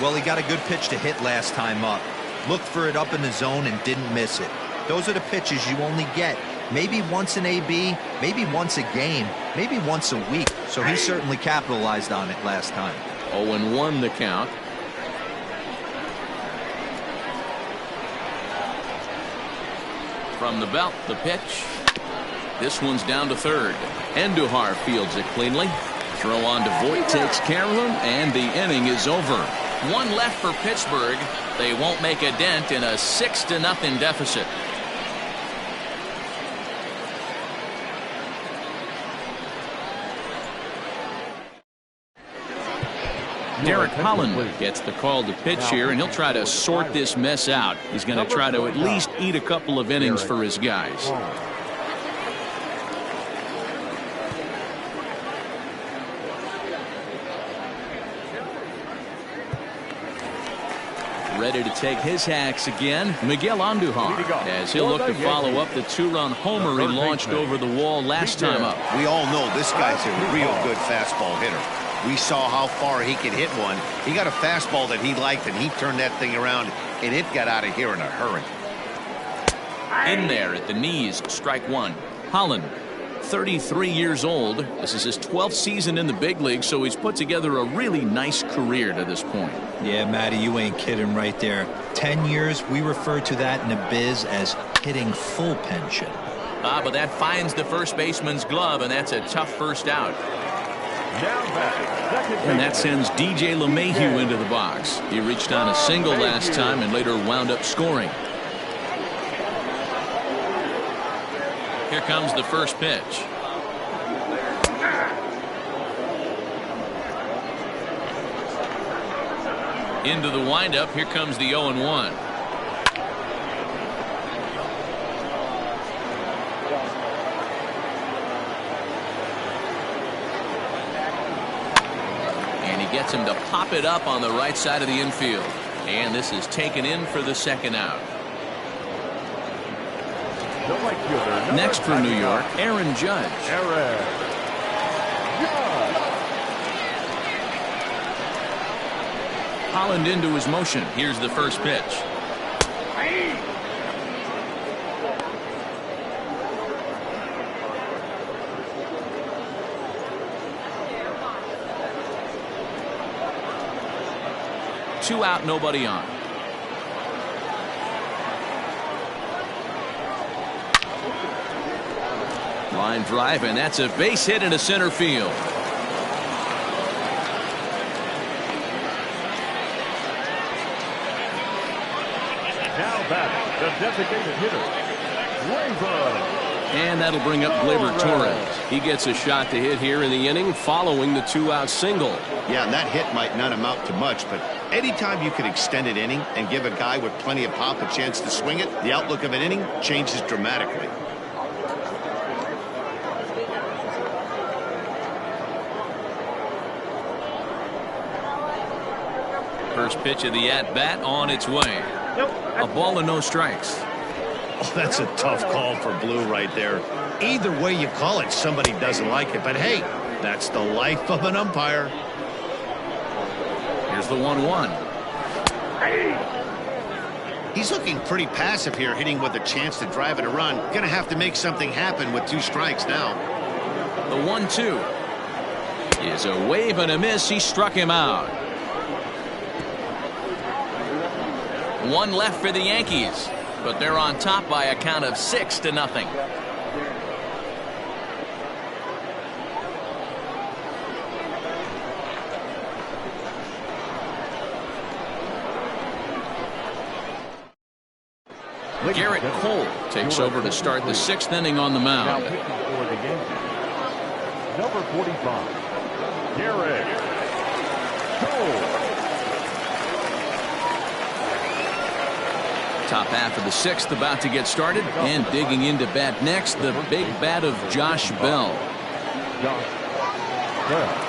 Well, he got a good pitch to hit last time up. Looked for it up in the zone and didn't miss it. Those are the pitches you only get. Maybe once an AB, maybe once a game, maybe once a week. So he certainly capitalized on it last time. 0-1 the count. From the belt, the pitch. This one's down to third. Andujar fields it cleanly. Throw on to Voit takes care of him, and the inning is over. One left for Pittsburgh. They won't make a dent in a 6-0 deficit. Derek Holland gets the call to pitch here, and he'll try to sort this mess out. He's going to try to at least eat a couple of innings for his guys. Ready to take his hacks again, Miguel Andujar, as he'll look to follow up the 2-run homer he launched over the wall last time up. We all know this guy's a real good fastball hitter. We saw how far he could hit one. He got a fastball that he liked, and he turned that thing around, and it got out of here in a hurry. In there at the knees, strike one. Holland, 33 years old. This is his 12th season in the big league, so he's put together a really nice career to this point. Yeah, Matty, you ain't kidding right there. 10 years, we refer to that in the biz as hitting full pension. But that finds the first baseman's glove, and that's a tough first out. And that sends DJ LeMahieu into the box. He reached on a single last time and later wound up scoring. Here comes the first pitch. Into the windup. Here comes the 0-1. And he gets him to pop it up on the right side of the infield. And this is taken in for the second out. Next for New York, Aaron Judge. Holland into his motion. Here's the first pitch. Two out, nobody on. Line drive, and that's a base hit into center field. Now batting, the designated hitter, Gleyber. And that'll bring up Gleyber Torres. He gets a shot to hit here in the inning following the 2-out single. Yeah, and that hit might not amount to much, but anytime you can extend an inning and give a guy with plenty of pop a chance to swing it, the outlook of an inning changes dramatically. First pitch of the at-bat on its way. A ball and no strikes. Oh, that's a tough call for Blue right there. Either way you call it, somebody doesn't like it. But hey, that's the life of an umpire. Here's the 1-1. He's looking pretty passive here, hitting with a chance to drive it a run. Gonna have to make something happen with 2 strikes now. The 1-2 is a wave and a miss. He struck him out. One left for the Yankees, but they're on top by a count of 6-0. Garrett Cole takes over to start the 6th inning on the Now mound. pitching for the Yankees, number 45, Garrett Cole. Top half of the 6th about to get started, and digging into bat next, the big bat of Josh Bell. Josh Bell.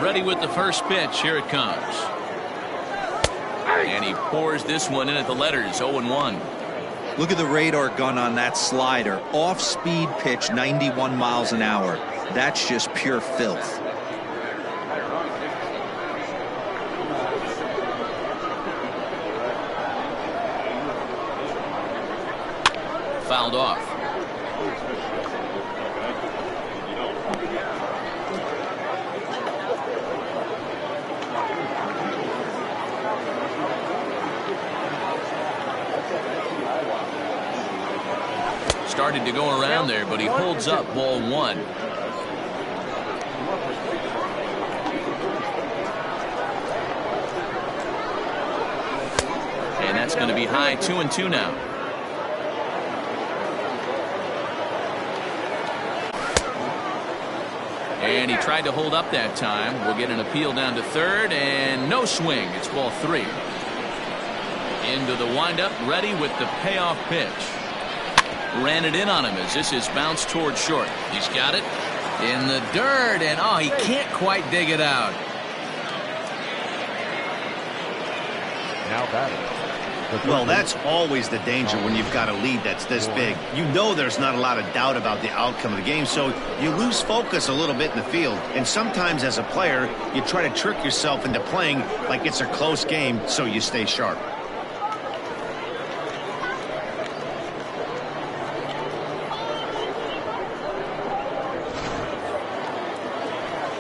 Ready with the first pitch. Here it comes. And he pours this one in at the letters. 0-1. Look at the radar gun on that slider. Off-speed pitch, 91 miles an hour. That's just pure filth. Fouled off. Started to go around there, but he holds up. Ball 1. And that's going to be high. 2-2 now. And he tried to hold up that time. We'll get an appeal down to third, and no swing. It's ball 3. Into the windup, ready with the payoff pitch. Ran it in on him as this is bounced towards short. He's got it in the dirt, and oh, he can't quite dig it out. Now batting. Well, that's always the danger when you've got a lead that's this big. You know there's not a lot of doubt about the outcome of the game, so you lose focus a little bit in the field. And sometimes as a player, you try to trick yourself into playing like it's a close game so you stay sharp.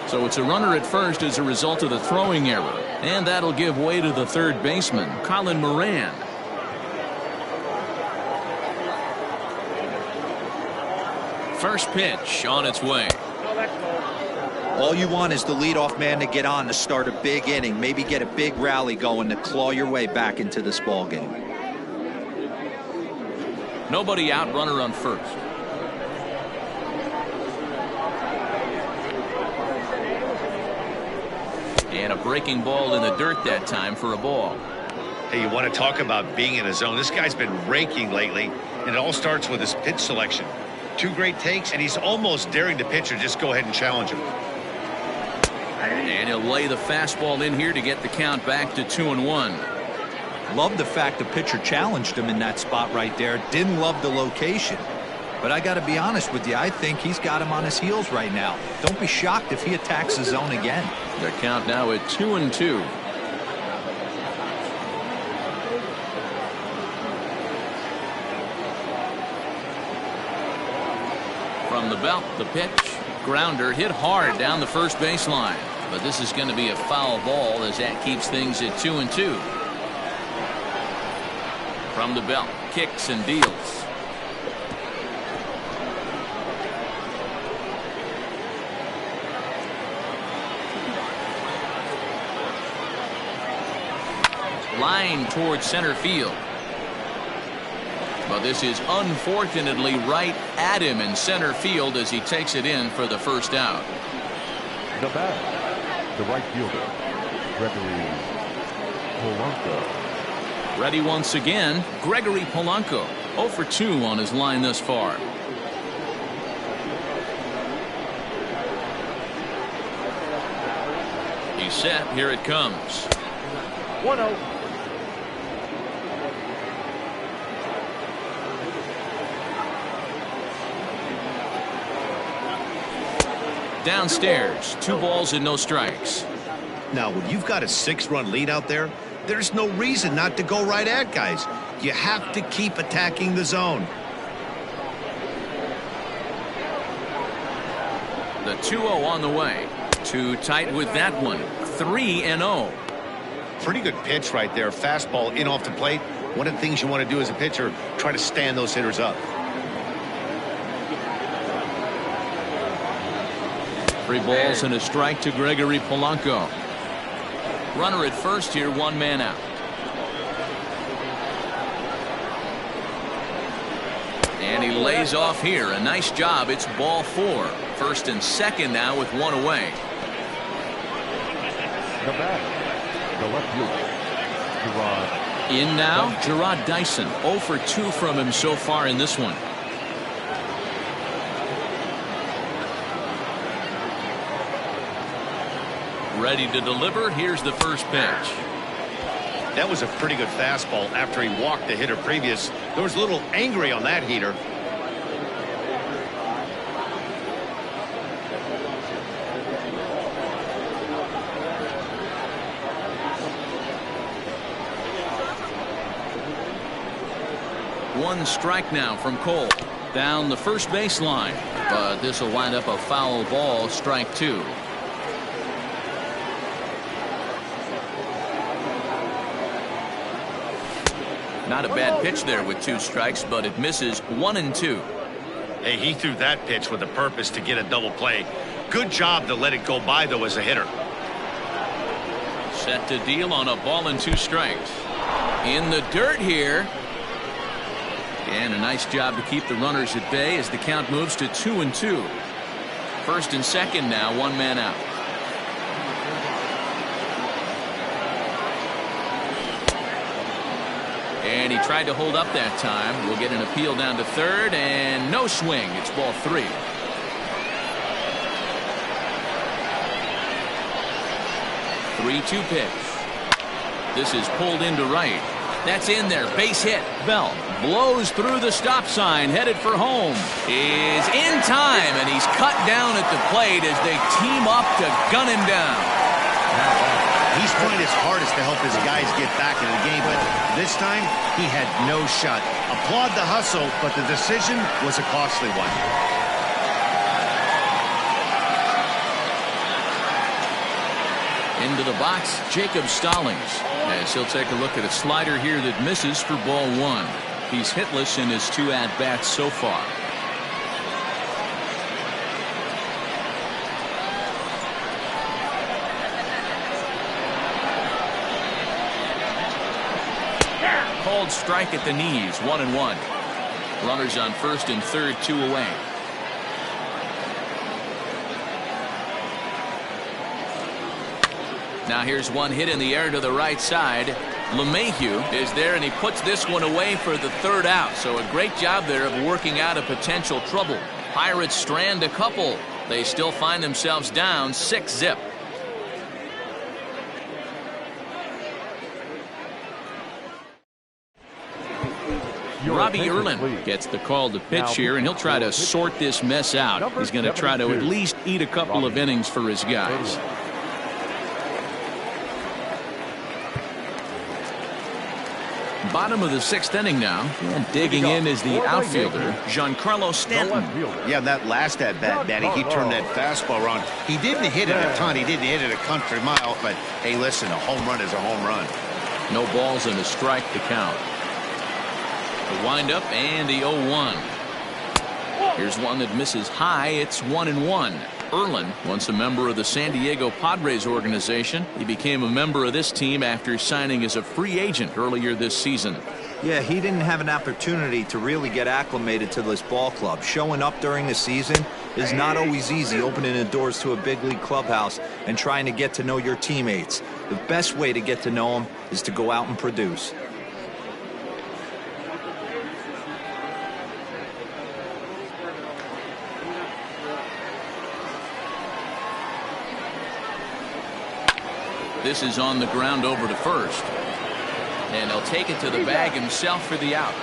So it's a runner at first as a result of the throwing error. And that'll give way to the third baseman, Colin Moran. First pitch on its way. All you want is the leadoff man to get on to start a big inning, maybe get a big rally going to claw your way back into this ball game. Nobody out, runner on first. And a breaking ball in the dirt that time for a ball. Hey, you want to talk about being in a zone? This guy's been raking lately, and it all starts with his pitch selection. 2 great takes, and he's almost daring the pitcher just go ahead and challenge him. And he'll lay the fastball in here to get the count back to 2-1. Love the fact the pitcher challenged him in that spot right there. Didn't love the location. But I got to be honest with you, I think he's got him on his heels right now. Don't be shocked if he attacks the zone again. The count now at 2-2. From the belt, the pitch. Grounder hit hard down the first baseline. But this is going to be a foul ball as that keeps things at 2-2. From the belt, kicks and deals. Line towards center field. But this is unfortunately right at him in center field as he takes it in for the first out. The bat, the right fielder, Gregory Polanco. Ready once again, Gregory Polanco. 0 for 2 on his line thus far. He's set. Here it comes. 1-0. downstairs. 2 balls and no strikes. Now, when you've got a 6-run lead out there, there's no reason not to go right at guys. You have to keep attacking the zone. The 2-0 on the way. Too tight with that one. 3-0. Pretty good pitch right there. Fastball in off the plate. One of the things you want to do as a pitcher, try to stand those hitters up. 3 balls and a strike to Gregory Polanco. Runner at first here, 1 man out. And he lays off here. A nice job. It's ball 4. First and second now with 1 away. The batter, the left fielder, Gerard. In now, Gerard Dyson. 0 for 2 from him so far in this one. Ready to deliver. Here's the first pitch. That was a pretty good fastball after he walked the hitter previous. There was a little angry on that heater. One strike now from Cole. Down the first baseline. But this will wind up a foul ball. Strike 2. Not a bad pitch there with 2 strikes, but it misses. 1-2. Hey, he threw that pitch with a purpose to get a double play. Good job to let it go by, though, as a hitter. Set to deal on a ball and 2 strikes. In the dirt here. And a nice job to keep the runners at bay as the count moves to 2-2. First and second now, 1 man out. And he tried to hold up that time. We'll get an appeal down to third, and no swing. It's ball 3. Three-2 pitch. This is pulled into right. That's in there. Base hit. Bell blows through the stop sign, headed for home. Is in time, and he's cut down at the plate as they team up to gun him down. He's trying his hardest to help his guys get back in the game, but this time he had no shot. Applaud the hustle, but the decision was a costly one. Into the box, Jacob Stallings, as he'll take a look at a slider here that misses for ball 1. He's hitless in his 2 at-bats so far. Called strike at the knees. 1-1. Runners on first and third, 2 away. Now here's one hit in the air to the right side. LeMahieu is there, and he puts this one away for the 3rd out. So a great job there of working out a potential trouble. Pirates strand a couple. They still find themselves down 6-0. Robbie Erlin gets the call to pitch here, and he'll try to sort this mess out. He's going to try to at least eat a couple of innings for his guys. Bottom of the 6th inning now, and digging in is the outfielder, Giancarlo Stanton. Yeah, that last at-bat, Danny, he turned that fastball around. He didn't hit it a ton. He didn't hit it a country mile, but hey, listen, a home run is a home run. No balls and a strike to count. The windup and the 0-1. Here's one that misses high. It's 1-1. Erlin, once a member of the San Diego Padres organization, he became a member of this team after signing as a free agent earlier this season. Yeah, he didn't have an opportunity to really get acclimated to this ball club. Showing up during the season is not always easy, opening the doors to a big league clubhouse and trying to get to know your teammates. The best way to get to know them is to go out and produce. This is on the ground over to first. And he'll take it to the bag himself for the out.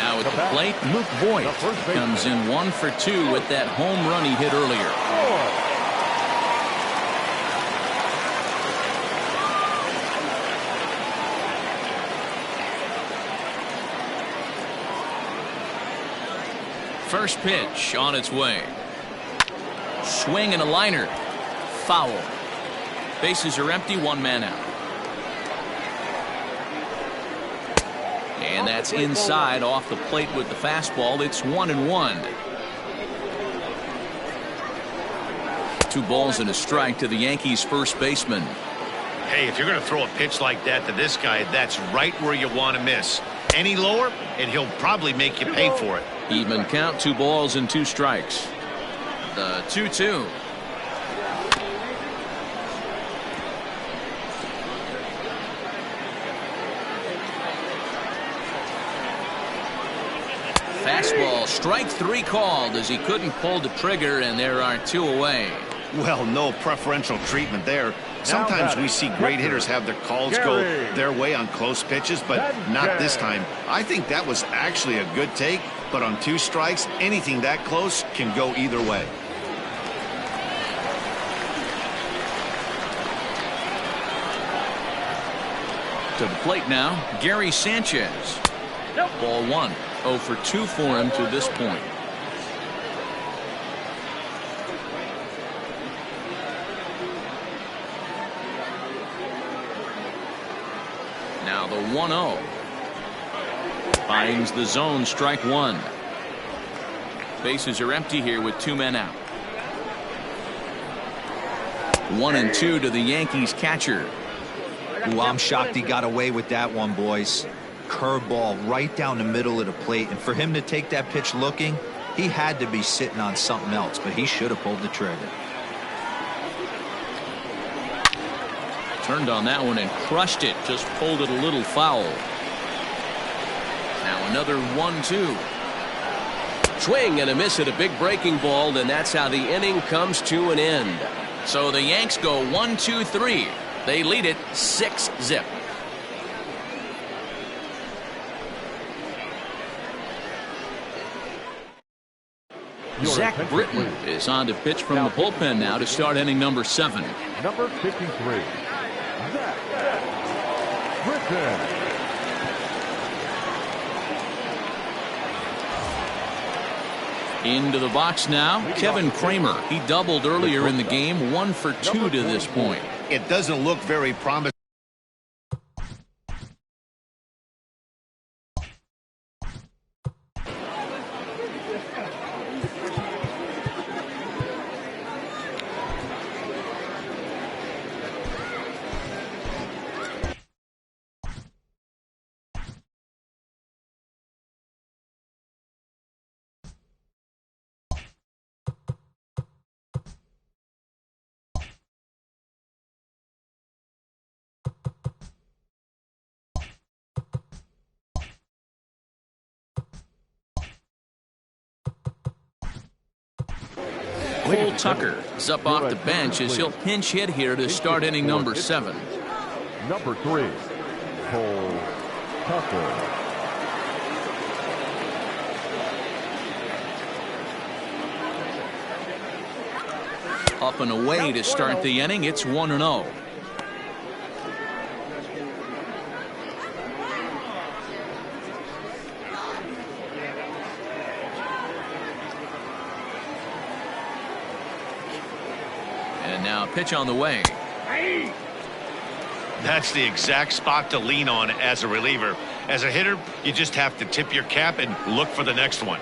Now at the plate, Luke Voigt comes in 1 for 2 with that home run he hit earlier. First pitch on its way. Swing and a liner. Foul. Bases are empty, 1 man out. And that's inside off the plate with the fastball. It's 1-1. 2 balls and a strike to the Yankees first baseman. Hey, if you're going to throw a pitch like that to this guy, that's right where you want to miss. Any lower, and he'll probably make you pay for it. Even count, 2 balls and 2 strikes. The 2-2. Fastball, strike 3 called as he couldn't pull the trigger, and there are 2 away. Well, no preferential treatment there. Sometimes we see great hitters have their calls go their way on close pitches, but not this time. I think that was actually a good take, but on 2 strikes, anything that close can go either way. To the plate now, Gary Sanchez. Ball 1. 0 for 2 for him to this point. Now the 1-0. Finds the zone, strike 1. Bases are empty here with 2 men out. 1-2 to the Yankees catcher. Ooh, I'm shocked he got away with that one, boys. Curveball right down the middle of the plate, and for him to take that pitch looking, he had to be sitting on something else, but he should have pulled the trigger. Turned on that one and crushed it, just pulled it a little foul. Now another 1-2. Swing and a miss at a big breaking ball, and that's how the inning comes to an end. So the Yanks go 1-2-3. They lead it 6-0. Zach Britton is on to pitch from the bullpen now to start inning number 7. Number 53, Zach Britton. Into the box now, Kevin Kramer. He doubled earlier in the game, 1 for 2 to this point. It doesn't look very promising. Cole Tucker is up off the bench as he'll pinch hit here to start inning number 7. Number 3, Cole Tucker. Up and away to start the inning. It's 1-0. And now pitch on the way. That's the exact spot to lean on as a reliever. As a hitter, you just have to tip your cap and look for the next one.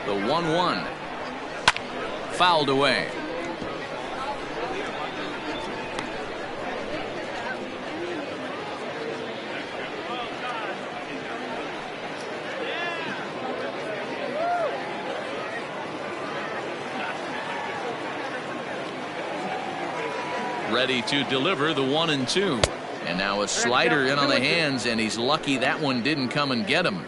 The 1-1. Fouled away. Ready to deliver the 1-2. And now a slider in on the hands, and he's lucky that one didn't come and get him.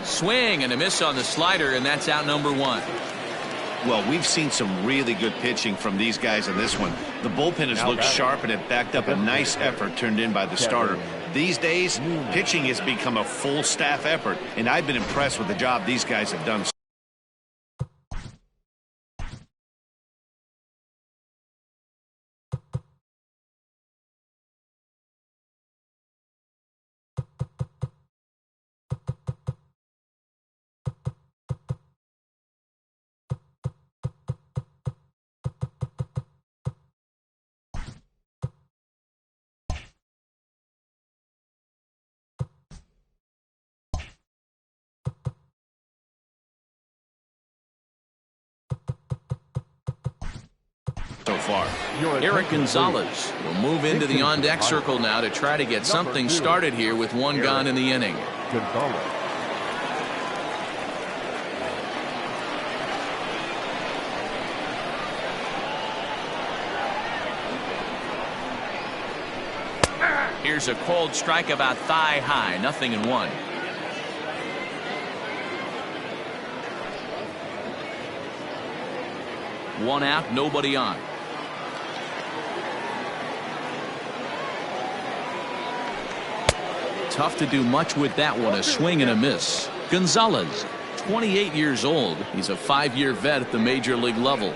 Swing and a miss on the slider, and that's out number 1. Well, we've seen some really good pitching from these guys in this one. The bullpen has looked sharp, and it backed up a nice effort turned in by the starter. These days, pitching has become a full staff effort, and I've been impressed with the job these guys have done. So far. Eric Gonzalez will move into the on-deck circle now to try to get something started here with 1 gone in the inning. Gonzalez. Here's a cold strike about thigh high, 0-1. One out, nobody on. Tough to do much with that one. A swing and a miss. Gonzalez, 28 years old. He's a 5-year vet at the major league level.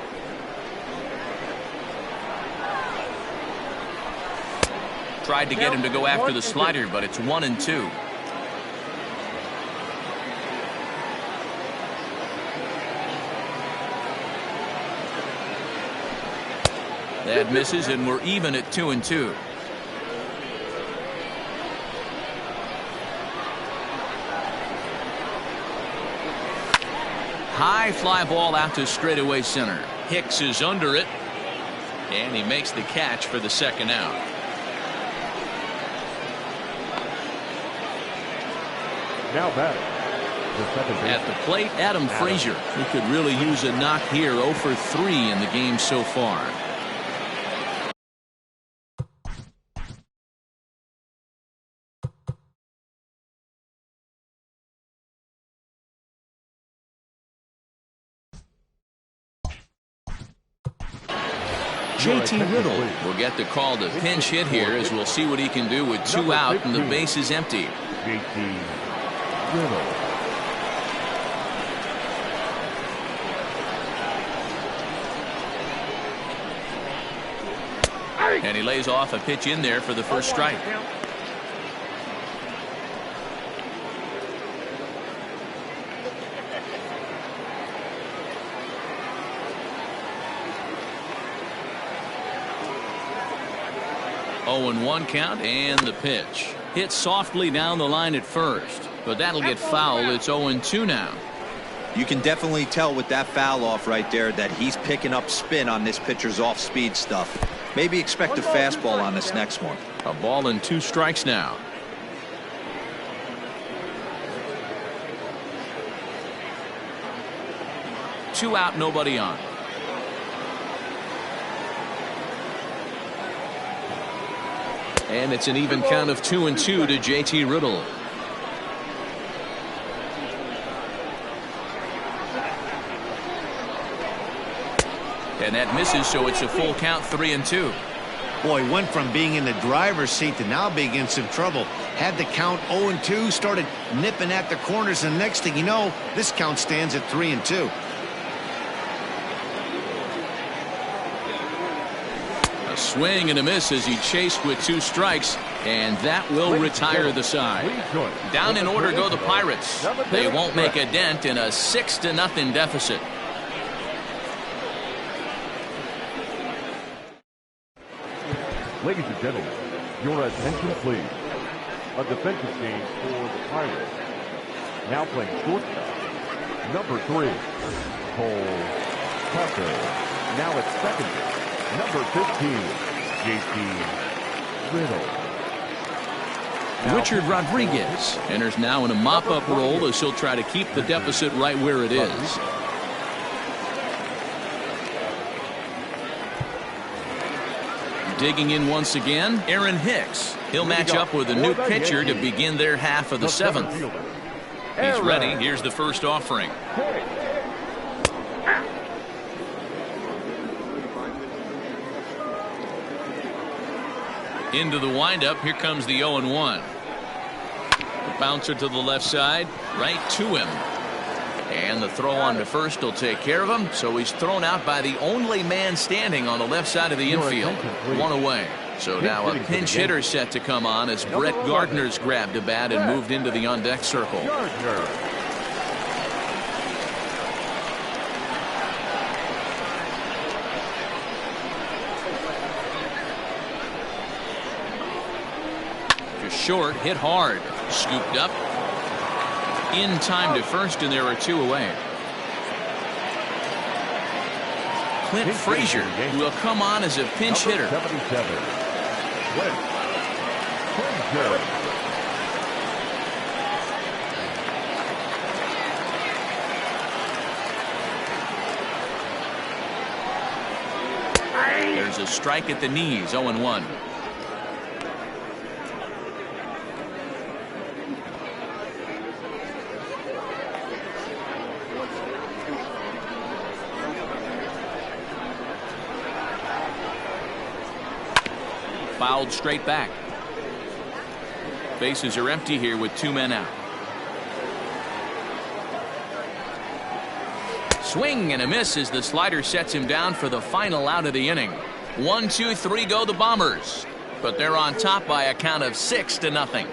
Tried to get him to go after the slider, but it's 1-2. That misses, and we're even at 2-2. High fly ball out to straightaway center. Hicks is under it, and he makes the catch for the 2nd out. Now batting. At the plate, Adam Frazier. He could really use a knock here. 0 for 3 in the game so far. JT Riddle will get the call to pinch hit here, as we'll see what he can do with 2 out and the base is empty. JT Riddle. And he lays off a pitch in there for the first strike. Oh, and 1 count, and the pitch. Hit softly down the line at first, but that'll get fouled. It's 0-2 now. You can definitely tell with that foul off right there that he's picking up spin on this pitcher's off-speed stuff. Maybe expect a fastball on this next one. A ball and 2 strikes now. Two out, nobody on. And it's an even count of 2-2 to JT Riddle. And that misses, so it's a full count, 3-2. Boy, went from being in the driver's seat to now being in some trouble. Had the count 0-2, started nipping at the corners, and next thing you know, this count stands at 3-2. A swing and a miss as he chased with 2 strikes, and that will retire the side. Down in order go the Pirates. They won't make a dent in a 6-0 deficit. Ladies and gentlemen, your attention please. A defensive change for the Pirates. Now playing shortstop, number 3, Cole Tucker. Now at second base, number 15, JT Riddle. Richard Rodriguez enters now in a mop-up role as he'll try to keep the deficit right where it is. Digging in once again, Aaron Hicks. He'll match up with a new pitcher to begin their half of the 7th. He's ready. Here's the first offering. Into the windup. Here comes the 0-1. The bouncer to the left side, right to him. And the throw on to first will take care of him. So he's thrown out by the only man standing on the left side of the infield. One away. So now a pinch hitter set to come on as Brett Gardner's grabbed a bat and moved into the on-deck circle. Just short, hit hard, scooped up. In time to first, and there are 2 away. Clint Frazier will come on as a pinch hitter. There's a strike at the knees, 0-1. Fouled straight back. Bases are empty here with 2 men out. Swing and a miss as the slider sets him down for the final out of the inning. 1, 2, 3 go the Bombers, but they're on top by a count of 6-0.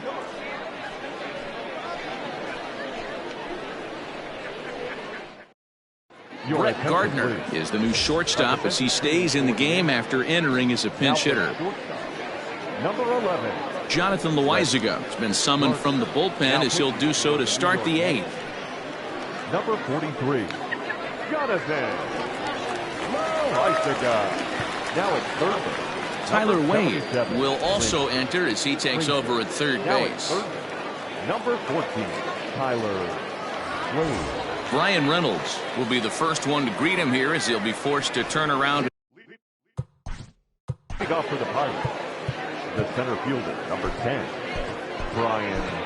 Brett Gardner is the new shortstop as he stays in the game after entering as a pinch hitter. Number 11. Jonathan Loizaga has been summoned from the bullpen as he'll do so to start the 8th. Number 43. Jonathan Loizaga. Now it's third. Tyler Wade will also enter as he takes over at third base. Number 14. Tyler Wade. Brian Reynolds will be the first one to greet him here as he'll be forced to turn around. Lead off for the Pirates. The center fielder, number 10, Brian.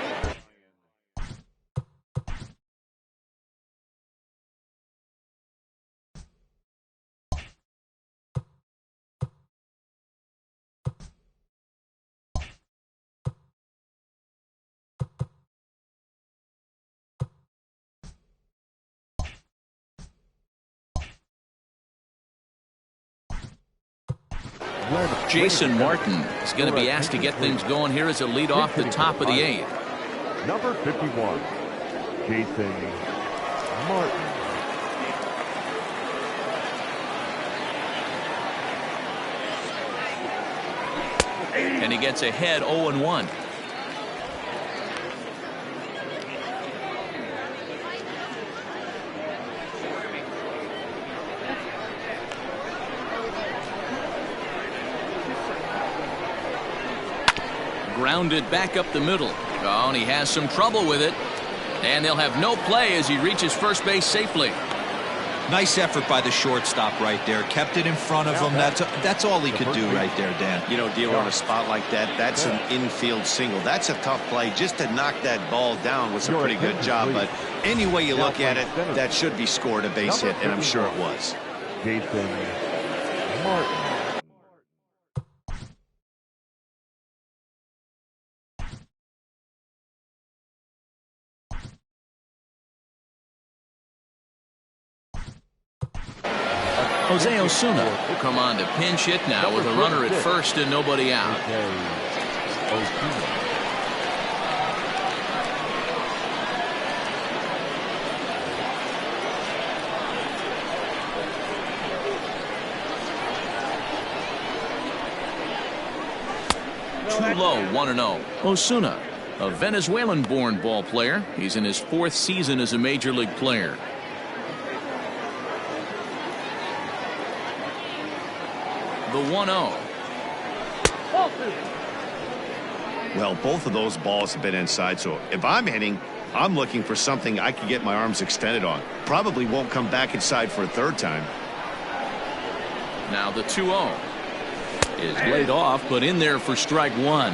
Jason Martin is going to be asked to get things going here as a lead off the top of the 8th. Number 51, Jason Martin. And he gets ahead 0-1. Grounded back up the middle. Oh, and he has some trouble with it. And they'll have no play as he reaches first base safely. Nice effort by the shortstop right there. Kept it in front of him. That's all he could do right there, Dan. You know, dealing on a spot like that, that's an infield single. That's a tough play. Just to knock that ball down was a pretty good job. But any way you look at it, that should be scored a base hit, and I'm sure it was. Jason Martin. Jose Osuna will come on to pinch hit now with a runner at first and nobody out. Too low, 1-0. Osuna, a Venezuelan-born ball player. He's in his 4th season as a major league player. The 1-0. Well, both of those balls have been inside, so if I'm hitting, I'm looking for something I can get my arms extended on. Probably won't come back inside for a third time. Now the 2-0 is laid off, but in there for strike 1.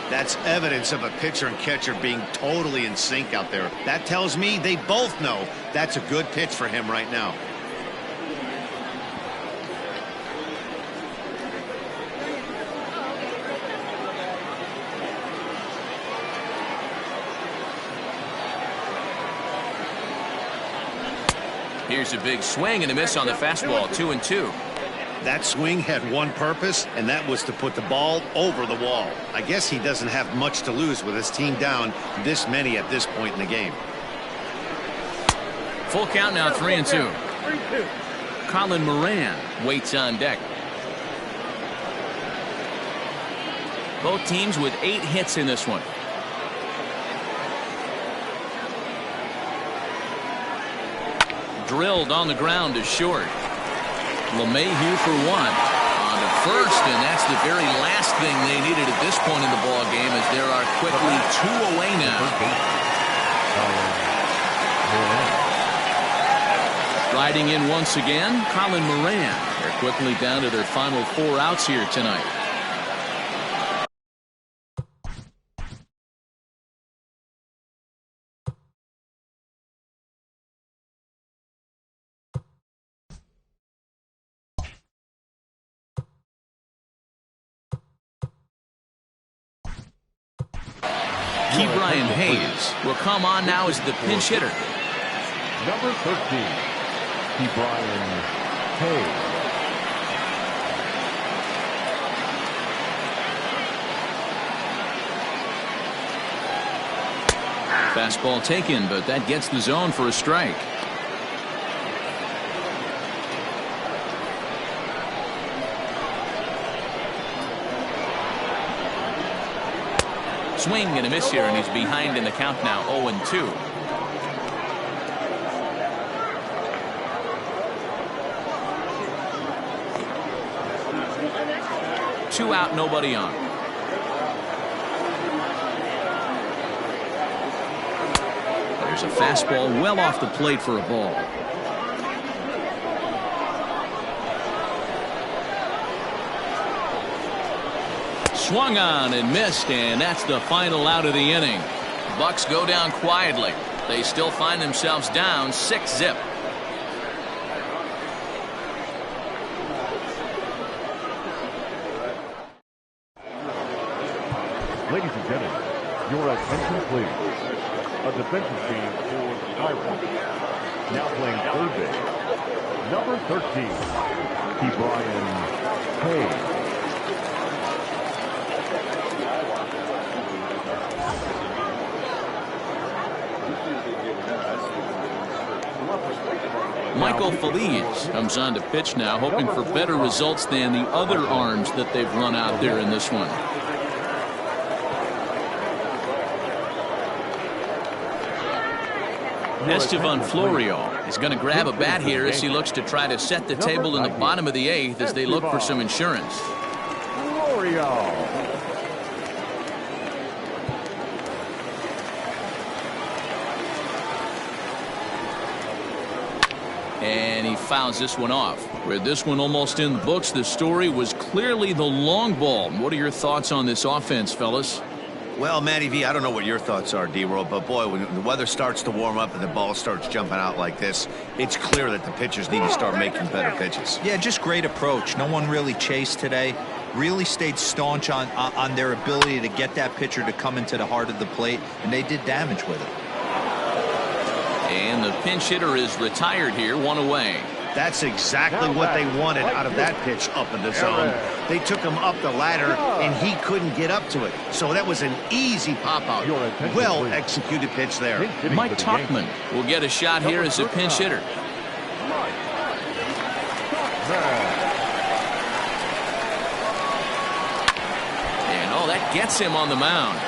That's evidence of a pitcher and catcher being totally in sync out there. That tells me they both know that's a good pitch for him right now. Here's a big swing and a miss on the fastball, 2-2. That swing had one purpose, and that was to put the ball over the wall. I guess he doesn't have much to lose with his team down this many at this point in the game. Full count now, 3-2. 3-2. Colin Moran waits on deck. Both teams with 8 hits in this one. Drilled on the ground to short. LeMahieu for 1 on to first, and that's the very last thing they needed at this point in the ball game, as there are quickly 2 away now. Riding in once again, Colin Moran. They're quickly down to their final 4 outs here tonight. Brian Hayes will come on now as the pinch hitter. Number 13, Brian Hayes. Fastball taken, but that gets the zone for a strike. Swing and a miss here, and he's behind in the count now, 0-2. Two out, nobody on. There's a fastball well off the plate for a ball. Swung on and missed, and that's the final out of the inning. Bucks go down quietly. They still find themselves down 6-0. Ladies and gentlemen, your attention please. A defensive team for the Pirates. Now playing third base. Number 13, Brian Hayes. Michael Feliz comes on to pitch now, hoping for better results than the other arms that they've run out there in this one. Estevan Florio is going to grab a bat here as he looks to try to set the table in the bottom of the 8th as they look for some insurance. Florio. And he fouls this one off. With this one almost in the books, the story was clearly the long ball. What are your thoughts on this offense, fellas? Well, Matty V, I don't know what your thoughts are, D-Roll, but boy, when the weather starts to warm up and the ball starts jumping out like this, it's clear that the pitchers need to start making better pitches. Yeah, just great approach. No one really chased today. Really stayed staunch on their ability to get that pitcher to come into the heart of the plate, and they did damage with it. And the pinch hitter is retired here, 1 away. That's exactly what they wanted out of that pitch up in the zone. They took him up the ladder, and he couldn't get up to it. So that was an easy pop-out. Well-executed pitch there. Mike Tauchman will get a shot here as a pinch hitter. And, oh, that gets him on the mound.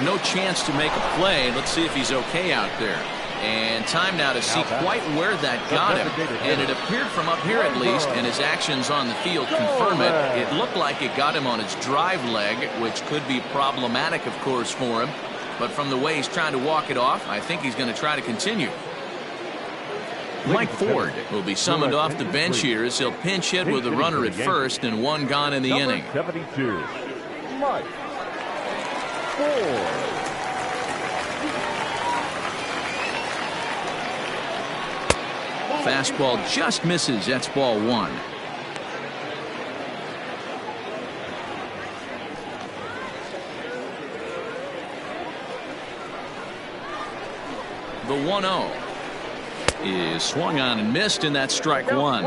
No chance to make a play. Let's see if he's okay out there. And time now to see quite where that got him. And it appeared from up here at least, and his actions on the field confirm it. It looked like it got him on his drive leg, which could be problematic, of course, for him. But from the way he's trying to walk it off, I think he's going to try to continue. Mike Ford will be summoned off the bench here as he'll pinch hit with a runner at first and 1 gone in the inning. 72, Mike. 4. Fastball just misses. That's ball 1. The 1-0 is swung on and missed, and that's strike 1.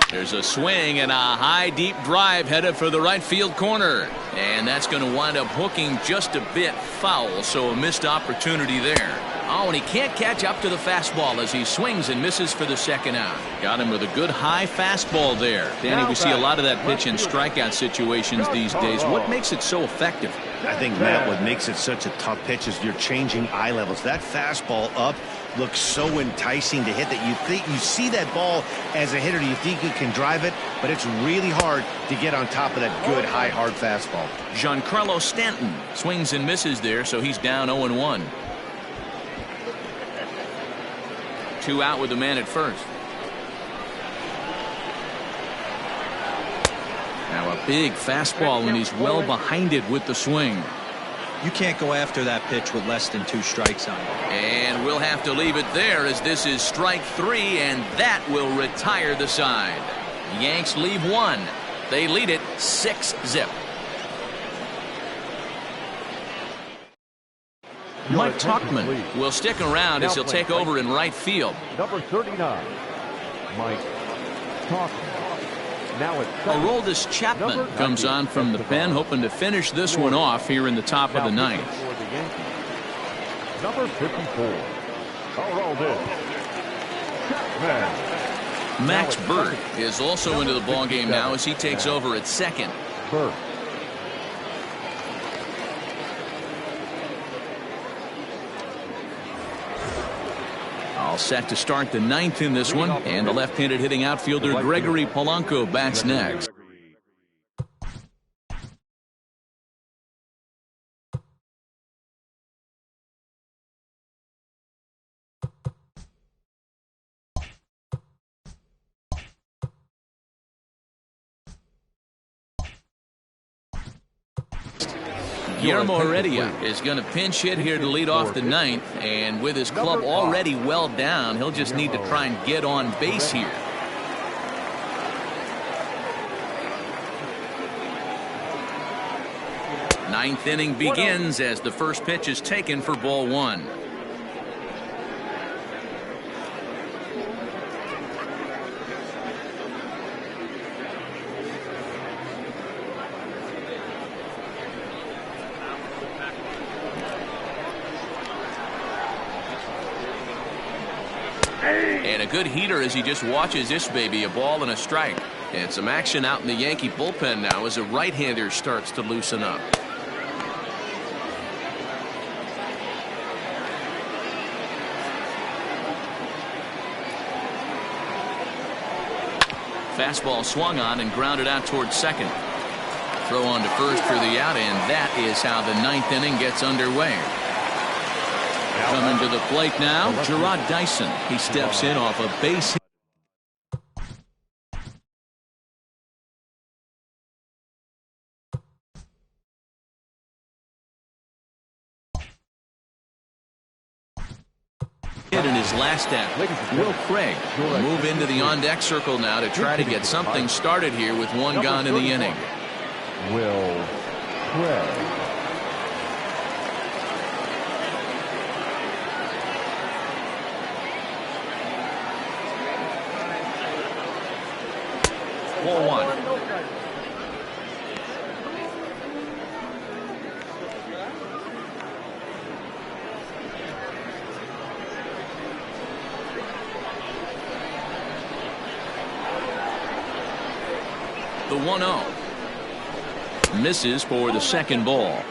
There's a swing and a high deep drive headed for the right field corner, and that's going to wind up hooking just a bit foul, so a missed opportunity there. Oh, and he can't catch up to the fastball as he swings and misses for the second out. Got him with a good high fastball there. Danny, we see a lot of that pitch in strikeout situations these days. What makes it so effective? I think, Matt, what makes it such a tough pitch is you're changing eye levels. That fastball up looks so enticing to hit that you see that ball as a hitter, you think you can drive it, but it's really hard to get on top of that good high hard fastball. Giancarlo Stanton swings and misses there, so he's down 0-1. 2 out with the man at first. Now a big fastball, and he's well behind it with the swing. You can't go after that pitch with less than 2 strikes on it. And we'll have to leave it there, as this is strike 3, and that will retire the side. The Yanks leave 1. They lead it 6-0. Mike Tauchman will stick around as he'll take over in right field. Number 39, Mike Tauchman. Aroldis Chapman comes on from the pen, hoping to finish this one off here in the top of the 9th. Number 54, Aroldis Chapman. Max Burt is also into the ballgame now as he takes over at second. Burt. All set to start the 9th in this one, and the left-handed hitting outfielder Gregory Polanco bats next. Guillermo Heredia is going to pinch hit here to lead off the 9th, and with his club already well down, he'll just need to try and get on base here. Ninth inning begins as the first pitch is taken for ball 1. And a good heater as he just watches this baby, a ball and a strike. And some action out in the Yankee bullpen now as a right-hander starts to loosen up. Fastball swung on and grounded out towards second. Throw on to first for the out, and that is how the 9th inning gets underway. Coming to the plate now, Gerard Dyson. He steps in off a base hit. In his last at Will Craig will move into the on-deck circle now to try to get something started here with one gone in the inning. Will Craig. Ball 1. The 1-0 misses for the second ball.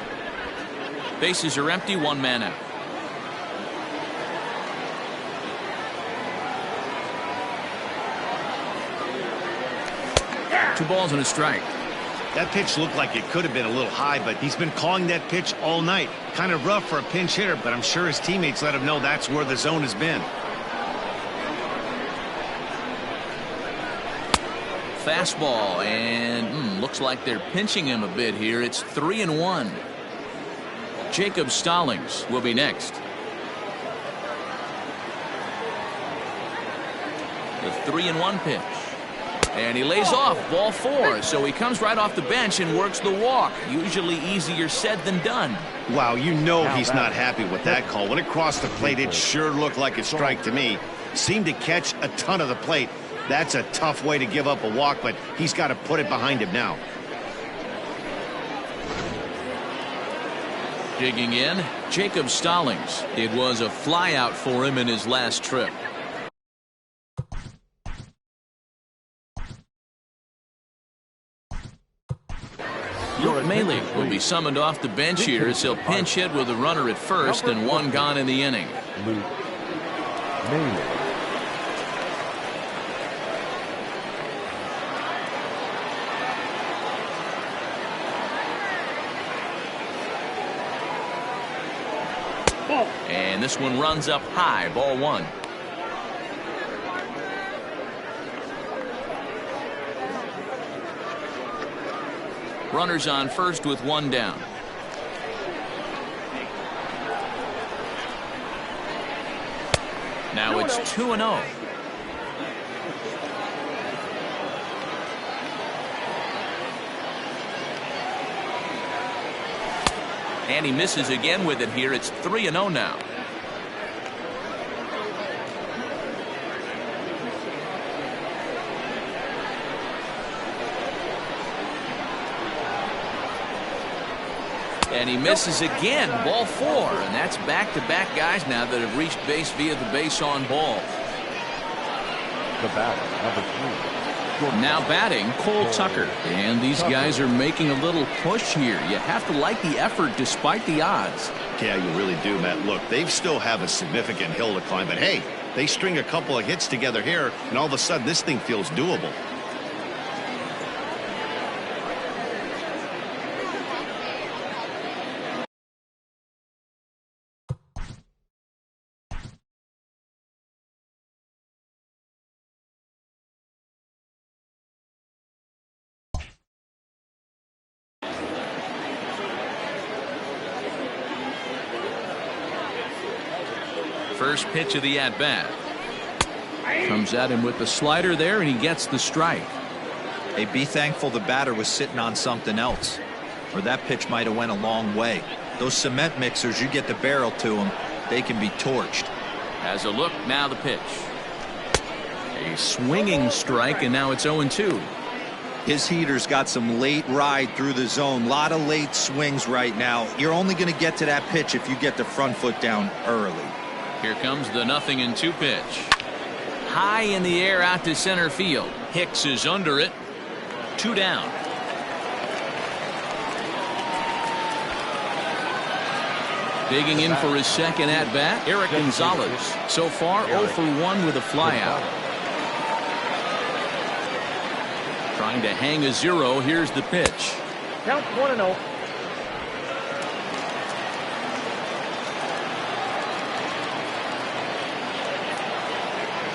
Bases are empty, 1 man out. 2 balls and a strike. That pitch looked like it could have been a little high, but he's been calling that pitch all night. Kind of rough for a pinch hitter, but I'm sure his teammates let him know that's where the zone has been. Fastball, and looks like they're pinching him a bit here. It's 3-1. Jacob Stallings will be next. The 3-1 pitch. And he lays off, ball 4. So he comes right off the bench and works the walk. Usually easier said than done. Wow, you know he's not happy with that call. When it crossed the plate, it sure looked like a strike to me. Seemed to catch a ton of the plate. That's a tough way to give up a walk, but he's got to put it behind him now. Digging in, Jacob Stallings. It was a flyout for him in his last trip. Luke Maile will be summoned off the bench here as he'll pinch hit with a runner at first and 1 gone in the inning. Luke Maile. And this one runs up high, ball 1. Runners on first with 1 down. Now it's 2-0. And he misses again with it here. It's 3-0 now. And he misses again, ball 4. And that's back-to-back guys now that have reached base via the base on ball. The batter, number 3. Now batting, Cole Tucker. And these guys are making a little push here. You have to like the effort despite the odds. Yeah, you really do, Matt. Look, they still have a significant hill to climb, but hey, they string a couple of hits together here, and all of a sudden this thing feels doable. First pitch of the at-bat. Comes at him with the slider there, and he gets the strike. Hey, be thankful the batter was sitting on something else, or that pitch might have went a long way. Those cement mixers, you get the barrel to them, they can be torched. As a look, now the pitch. A swinging strike, and now it's 0-2. His heater's got some late ride through the zone. A lot of late swings right now. You're only going to get to that pitch if you get the front foot down early. Here comes the 0-2 pitch. High in the air out to center field. Hicks is under it. 2 down. Digging in for his second at-bat, Eric Gonzalez. So far, 0 for 1 with a flyout. Trying to hang a 0. Here's the pitch. Count 1-0.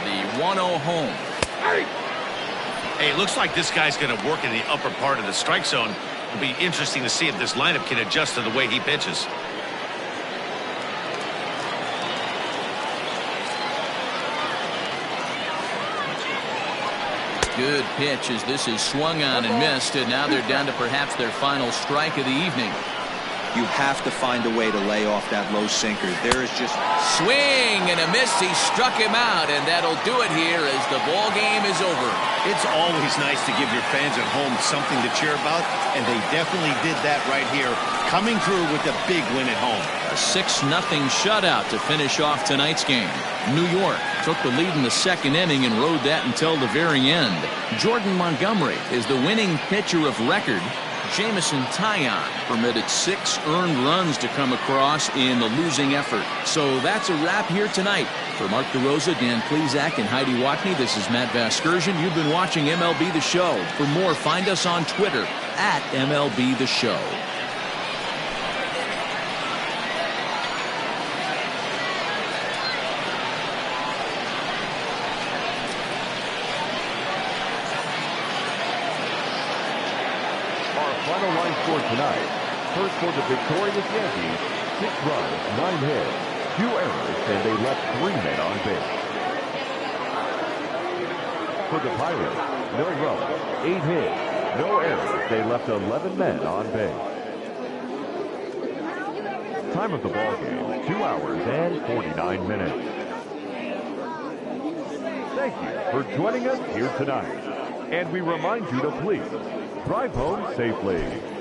The 1-0 home. Hey, it looks like this guy's going to work in the upper part of the strike zone. It'll be interesting to see if this lineup can adjust to the way he pitches. Good pitch as this is swung on and missed, and now they're down to perhaps their final strike of the evening. You have to find a way to lay off that low sinker. There is just swing and a miss. He struck him out, and that'll do it here as the ball game is over. It's always nice to give your fans at home something to cheer about, and they definitely did that right here, coming through with a big win at home. A 6-0 shutout to finish off tonight's game. New York took the lead in the second inning and rode that until the very end. Jordan Montgomery is the winning pitcher of record. Jamison Taillon permitted 6 earned runs to come across in the losing effort. So that's a wrap here tonight. For Mark DeRosa, Dan Plesac, and Heidi Watney, this is Matt Vasgersian. You've been watching MLB The Show. For more, find us on Twitter at MLB The Show. score tonight. First for the victorious Yankees, 6 runs, 9 hits, 2 errors, and they left 3 men on base. For the Pirates, no runs, 8 hits, no errors, they left 11 men on base. Time of the ball game, 2 hours and 49 minutes. Thank you for joining us here tonight. And we remind you to please drive home safely.